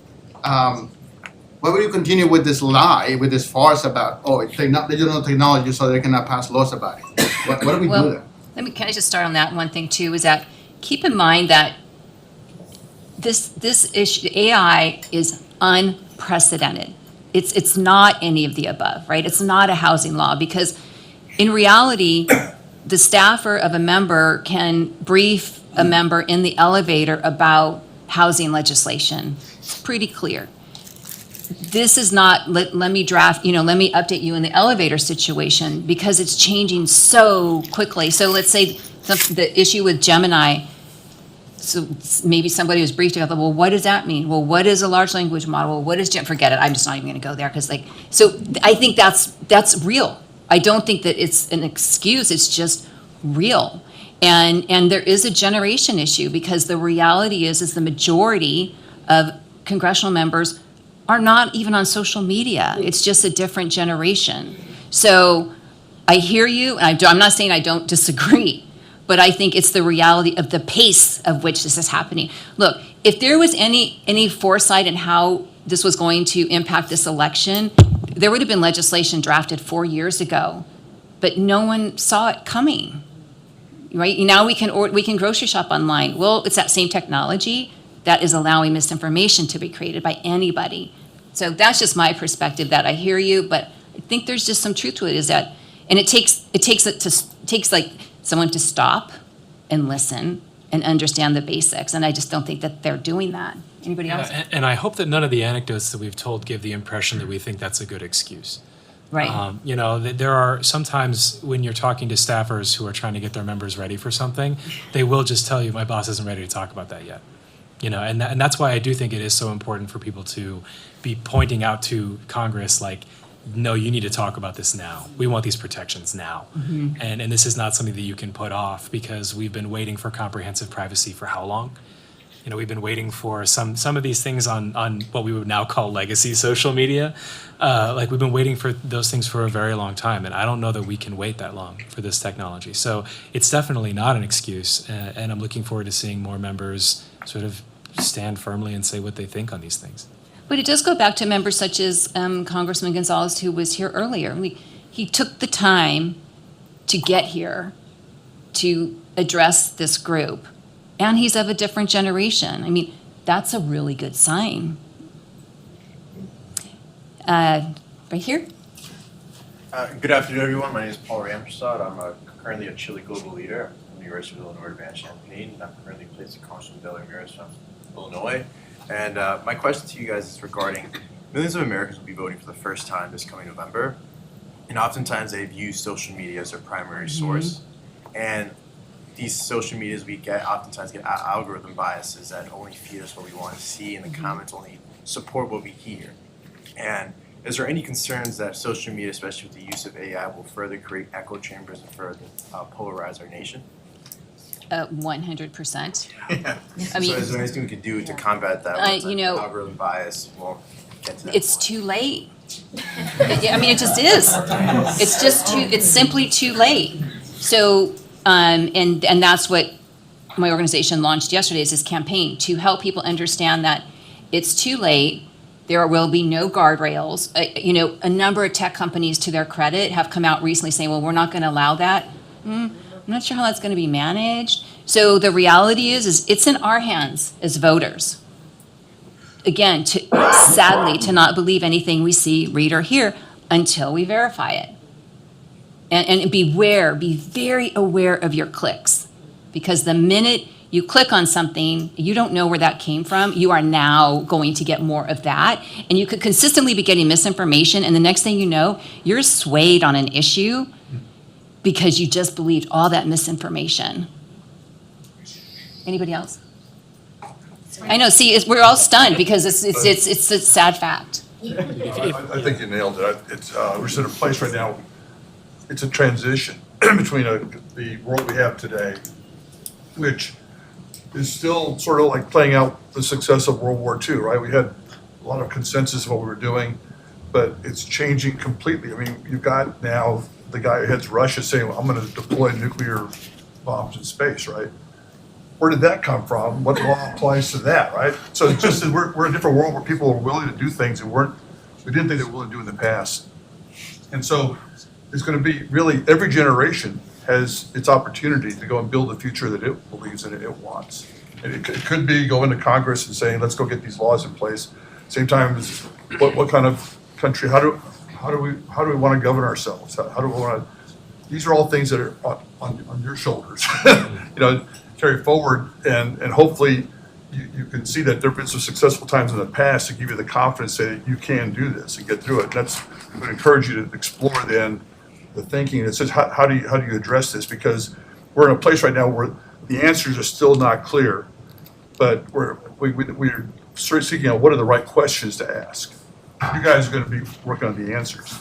S: Why would you continue with this lie, with this farce about, they don't know technology, so they cannot pass laws about it? What do we do there?
D: Can I just start on that one thing too, is that keep in mind that this issue, AI is unprecedented. It's not any of the above, right? It's not a housing law because in reality, the staffer of a member can brief a member in the elevator about housing legislation. It's pretty clear. This is not, let me update you in the elevator situation because it's changing so quickly. So let's say the issue with Gemini, so maybe somebody was briefed about, well, what does that mean? Well, what is a large language model? Well, what is forget it, I'm just not even gonna go there because so I think that's real. I don't think that it's an excuse, it's just real. And there is a generation issue because the reality is the majority of congressional members are not even on social media. It's just a different generation. So I hear you, and I'm not saying I don't disagree, but I think it's the reality of the pace of which this is happening. Look, if there was any foresight in how this was going to impact this election, there would have been legislation drafted 4 years ago, but no one saw it coming, right? Now we can grocery shop online. Well, it's that same technology that is allowing misinformation to be created by anybody. So that's just my perspective that I hear you, but I think there's just some truth to it is that, and it takes like someone to stop and listen and understand the basics. And I just don't think that they're doing that. Anybody else?
J: And I hope that none of the anecdotes that we've told give the impression that we think that's a good excuse.
D: Right.
J: There are sometimes when you're talking to staffers who are trying to get their members ready for something, they will just tell you, my boss isn't ready to talk about that yet. And that's why I do think it is so important for people to be pointing out to Congress, like, no, you need to talk about this now. We want these protections now.
D: Mhm.
J: And this is not something that you can put off because we've been waiting for comprehensive privacy for how long? We've been waiting for some of these things on what we would now call legacy social media. We've been waiting for those things for a very long time, and I don't know that we can wait that long for this technology. So it's definitely not an excuse, and I'm looking forward to seeing more members sort of stand firmly and say what they think on these things.
D: But it does go back to members such as Congressman Gonzalez, who was here earlier. He took the time to get here to address this group, and he's of a different generation. I mean, that's a really good sign. Right here.
T: Good afternoon, everyone. My name is Paul Ramstad. I'm currently a Chile Global Leader from the University of Illinois Urbana-Champaign. I'm currently placed at Congressman Del Ramirez from Illinois. And my question to you guys is regarding millions of Americans will be voting for the first time this coming November. And oftentimes they've used social media as their primary source. And these social medias we get oftentimes get algorithm biases that only feed us what we want to see, and the comments only support what we hear. And is there any concerns that social media, especially with the use of AI, will further create echo chambers and further polarize our nation?
D: 100%.
T: Yeah.
D: I mean-
T: So is there anything we could do to combat that? with,
D: you know,
T: algorithm bias. Well, get to that
D: It's
T: point.
D: too late. I mean, it just is. It's simply too late. So, and that's what my organization launched yesterday, is this campaign to help people understand that it's too late. There will be no guardrails. You know, a number of tech companies, to their credit, have come out recently saying, well, we're not going to allow that. I'm not sure how that's going to be managed. So the reality is it's in our hands as voters. Again, sadly, to not believe anything we see, read, or hear until we verify it. And be very aware of your clicks. Because the minute you click on something, you don't know where that came from, you are now going to get more of that. And you could consistently be getting misinformation, and the next thing you know, you're swayed on an issue because you just believed all that misinformation. Anybody else? I know, see, we're all stunned because it's a sad fact.
G: I think you nailed it. We're just in a place right now, it's a transition between the world we have today, which is still sort of like playing out the success of World War II, right? We had a lot of consensus of what we were doing, but it's changing completely. I mean, you've got now the guy who heads Russia saying, well, I'm going to deploy nuclear bombs in space, right? Where did that come from? What law applies to that, right? So it's just that we're in a different world where people are willing to do things that we didn't think they were willing to do in the past. And so it's going to be really, every generation has its opportunity to go and build the future that it believes in and it wants. And it could be going to Congress and saying, let's go get these laws in place. Same time as what kind of country, how do we want to govern ourselves? How do we want to, these are all things that are on your shoulders, carry forward, and hopefully you can see that there have been some successful times in the past to give you the confidence that you can do this and get through it. And that's, I'm going to encourage you to explore then the thinking that says, how do you address this? Because we're in a place right now where the answers are still not clear, but we're sort of seeking out what are the right questions to ask. You guys are going to be working on the answers.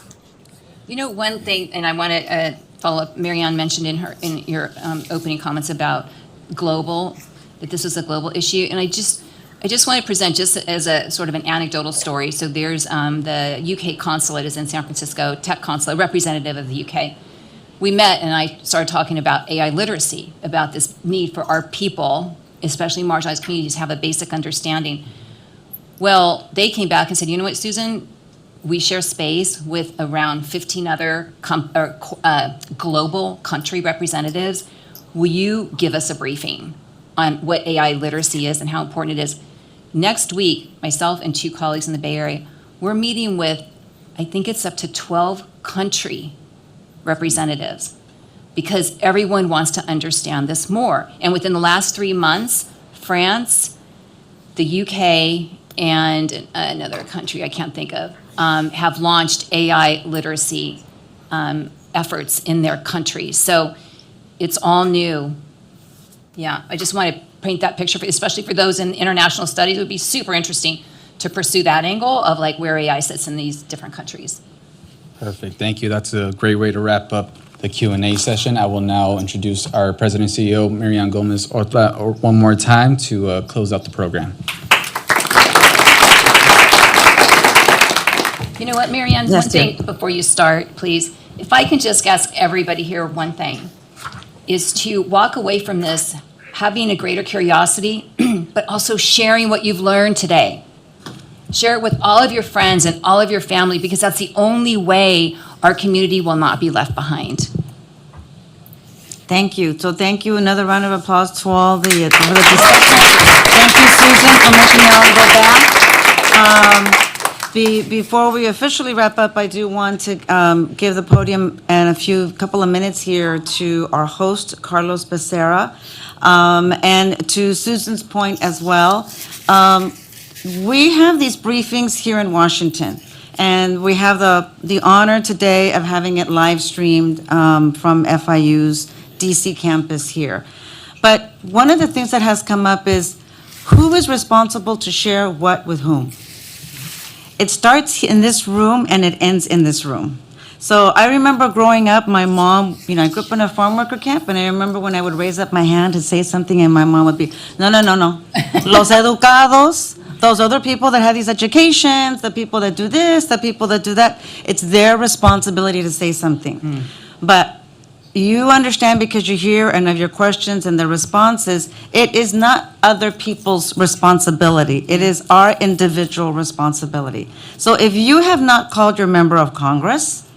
D: You know, one thing, and I want to follow up, Marianne mentioned in your opening comments about global, that this is a global issue, and I just want to present just as a sort of an anecdotal story. So there's the UK consulate is in San Francisco, tech consulate, representative of the UK. We met and I started talking about AI literacy, about this need for our people, especially marginalized communities, to have a basic understanding. Well, they came back and said, you know what, Susan, we share space with around 15 other global country representatives. Will you give us a briefing on what AI literacy is and how important it is? Next week, myself and 2 colleagues in the Bay Area, we're meeting with, I think it's up to 12 country representatives, because everyone wants to understand this more. And within the last 3 months, France, the UK, and another country I can't think of, have launched AI literacy efforts in their countries. So it's all new. Yeah, I just want to paint that picture, especially for those in international studies. It would be super interesting to pursue that angle of like where AI sits in these different countries.
A: Perfect. Thank you. That's a great way to wrap up the Q&A session. I will now introduce our President and CEO, Marianne Gomez-Ortega, one more time to close out the program.
D: You know what, Marianne,
B: Yes,
D: one thing before you start, please. If I can just ask everybody here one thing, is to walk away from this having a greater curiosity, but also sharing what you've learned today. Share it with all of your friends and all of your family, because that's the only way our community will not be left behind.
B: Thank you. So thank you. Another round of applause to all for the discussion. Thank you, Susan, for making me all go back. Before we officially wrap up, I do want to give the podium and couple of minutes here to our host, Carlos Becerra, and to Susan's point as well. We have these briefings here in Washington, and we have the honor today of having it live streamed from FIU's DC campus here. But one of the things that has come up is who is responsible to share what with whom? It starts in this room and it ends in this room. So I remember growing up, my mom, I grew up in a farm worker camp, and I remember when I would raise up my hand to say something, and my mom would be, no. Los educados, those other people that have these educations, the people that do this, the people that do that, it's their responsibility to say something. But you understand, because you're here and of your questions and the responses, it is not other people's responsibility. It is our individual responsibility. So if you have not called your member of Congress,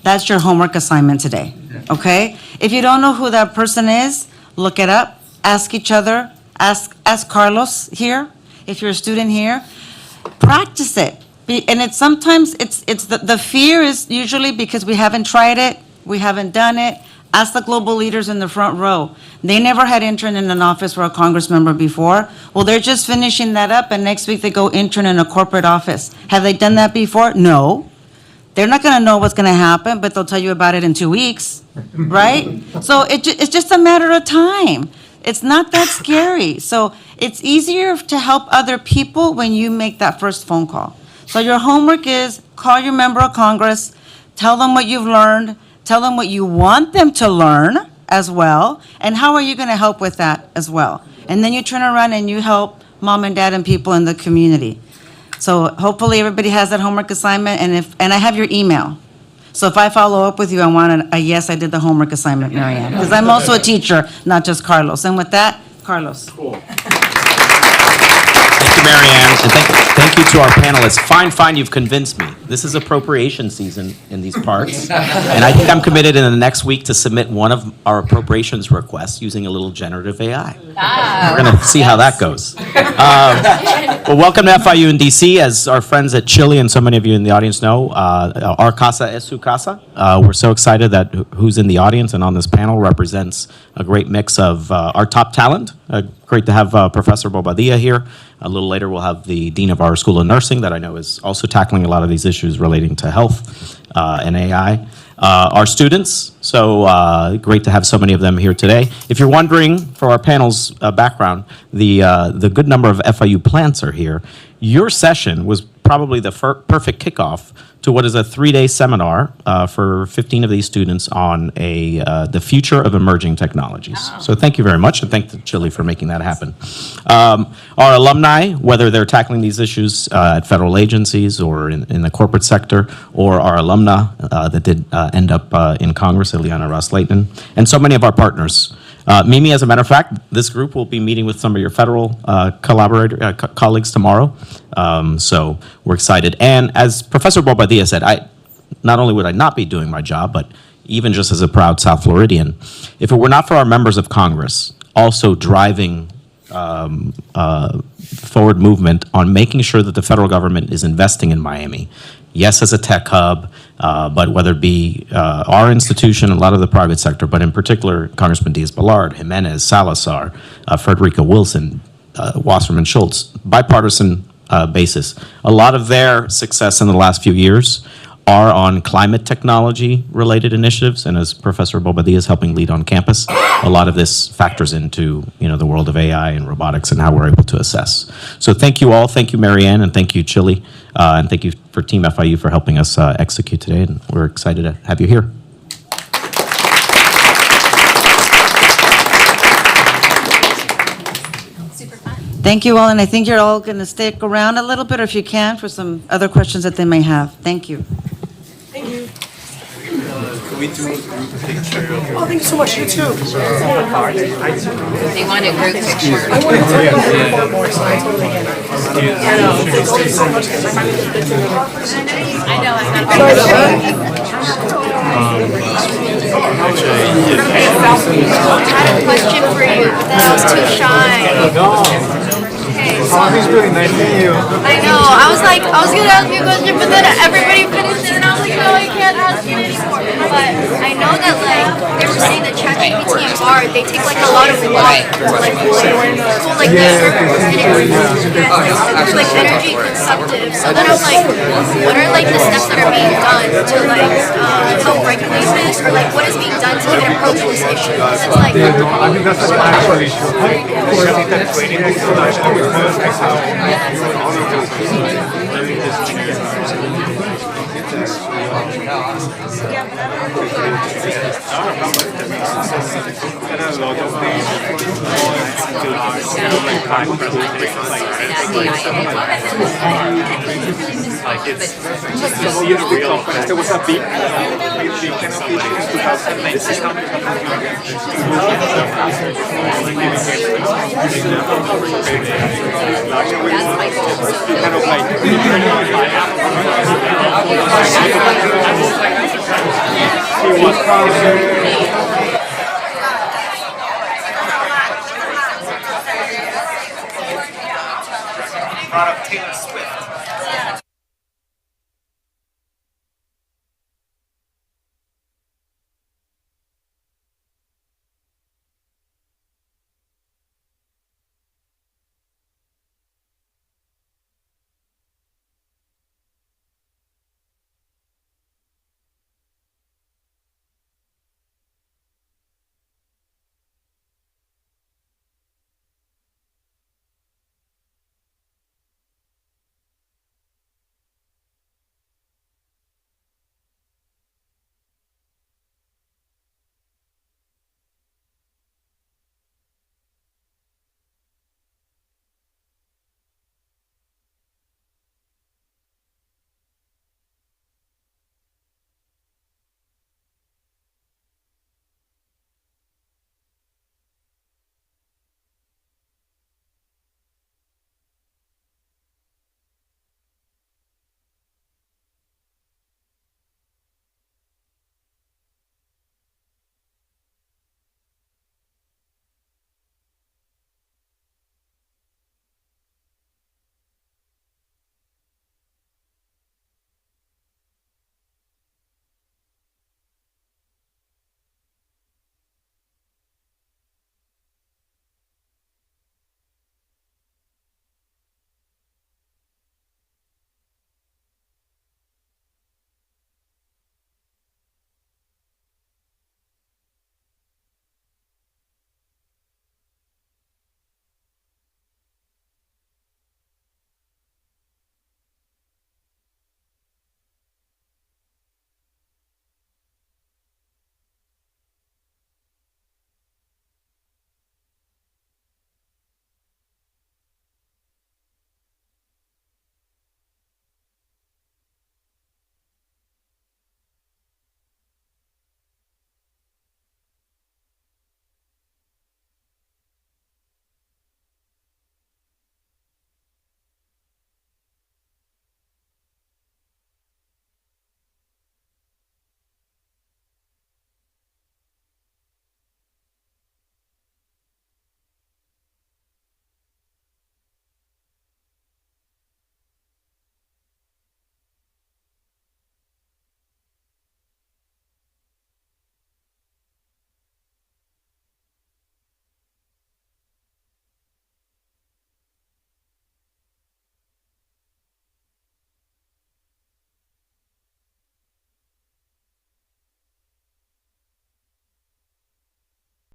B: that's your homework assignment today, okay? If you don't know who that person is, look it up, ask each other, ask Carlos here, if you're a student here, practice it. And it's sometimes, the fear is usually because we haven't tried it, we haven't done it. Ask the global leaders in the front row. They never had interned in an office or a Congress member before. Well, they're just finishing that up, and next week they go intern in a corporate office. Have they done that before? No. They're not going to know what's going to happen, but they'll tell you about it in 2 weeks, right? So it's just a matter of time. It's not that scary. So it's easier to help other people when you make that first phone call. So your homework is call your member of Congress, tell them what you've learned, tell them what you want them to learn as well, and how are you going to help with that as well. And then you turn around and you help mom and dad and people in the community. So hopefully everybody has that homework assignment, and I have your email. So if I follow up with you, I want a yes, I did the homework assignment, Marianne, because I'm also a teacher, not just Carlos. And with that, Carlos.
U: Cool. Thank you, Marianne, and thank you to our panelists. Fine, you've convinced me. This is appropriation season in these parts, and I think I'm committed in the next week to submit one of our appropriations requests using a little generative AI. We're going to see how that goes. Well, welcome to FIU in DC. As our friends at Chile and so many of you in the audience know, our casa es su casa. We're so excited that who's in the audience and on this panel represents a great mix of our top talent. Great to have Professor Bobadilla here. A little later, we'll have the Dean of our School of Nursing that I know is also tackling a lot of these issues relating to health and AI. Our students, so great to have so many of them here today. If you're wondering, for our panel's background, the good number of FIU plants are here. Your session was probably the perfect kickoff to what is a 3-day seminar for 15 of these students on the future of emerging technologies. So thank you very much, and thank Chile for making that happen. Our alumni, whether they're tackling these issues at federal agencies or in the corporate sector, or our alumna that did end up in Congress, Ileana Ros-Lehtinen, and so many of our partners. Mimi, as a matter of fact, this group will be meeting with some of your federal colleagues tomorrow. So we're excited. And as Professor Bobadilla said, not only would I not be doing my job, but even just as a proud South Floridian, if it were not for our members of Congress also driving forward movement on making sure that the federal government is investing in Miami, yes, as a tech hub, but whether it be our institution, a lot of the private sector, but in particular, Congressman Diaz-Balart, Jimenez, Salazar, Frederica Wilson, Wasserman Schultz, bipartisan basis. A lot of their success in the last few years are on climate technology related initiatives, and as Professor Bobadilla is helping lead on campus, a lot of this factors into the world of AI and robotics and how we're able to assess. So thank you all, thank you Marianne, and thank you Chile, and thank you for Team FIU for helping us execute today, and we're excited to have you here.
B: Thank you all, and I think you're all going to stick around a little bit, or if you can, for some other questions that they may have. Thank you.
F: Thank you.
T: Can we do a group picture?
F: Oh, thank you so much. You too.
D: They want a group picture.
F: I wanted to take one more, so I totally get it. I know. Thank you so much.
D: I know, I'm
F: Sorry,
N: I had a question for you, but then I was too shy.
K: It's really nice meeting you.
N: I know. I was gonna ask you a question, but then everybody finished it, and I was like, no, I can't ask you anymore. But I know that they were saying that ChatGPT and Bard, they take a lot of water, it's energy consumptive. So then I was like, what are the steps that are being done to help regulate this, or what is being done to even approach this issue? Because it's
K: I think that's an actual issue. Of course, that training is so
C: There was a big this is how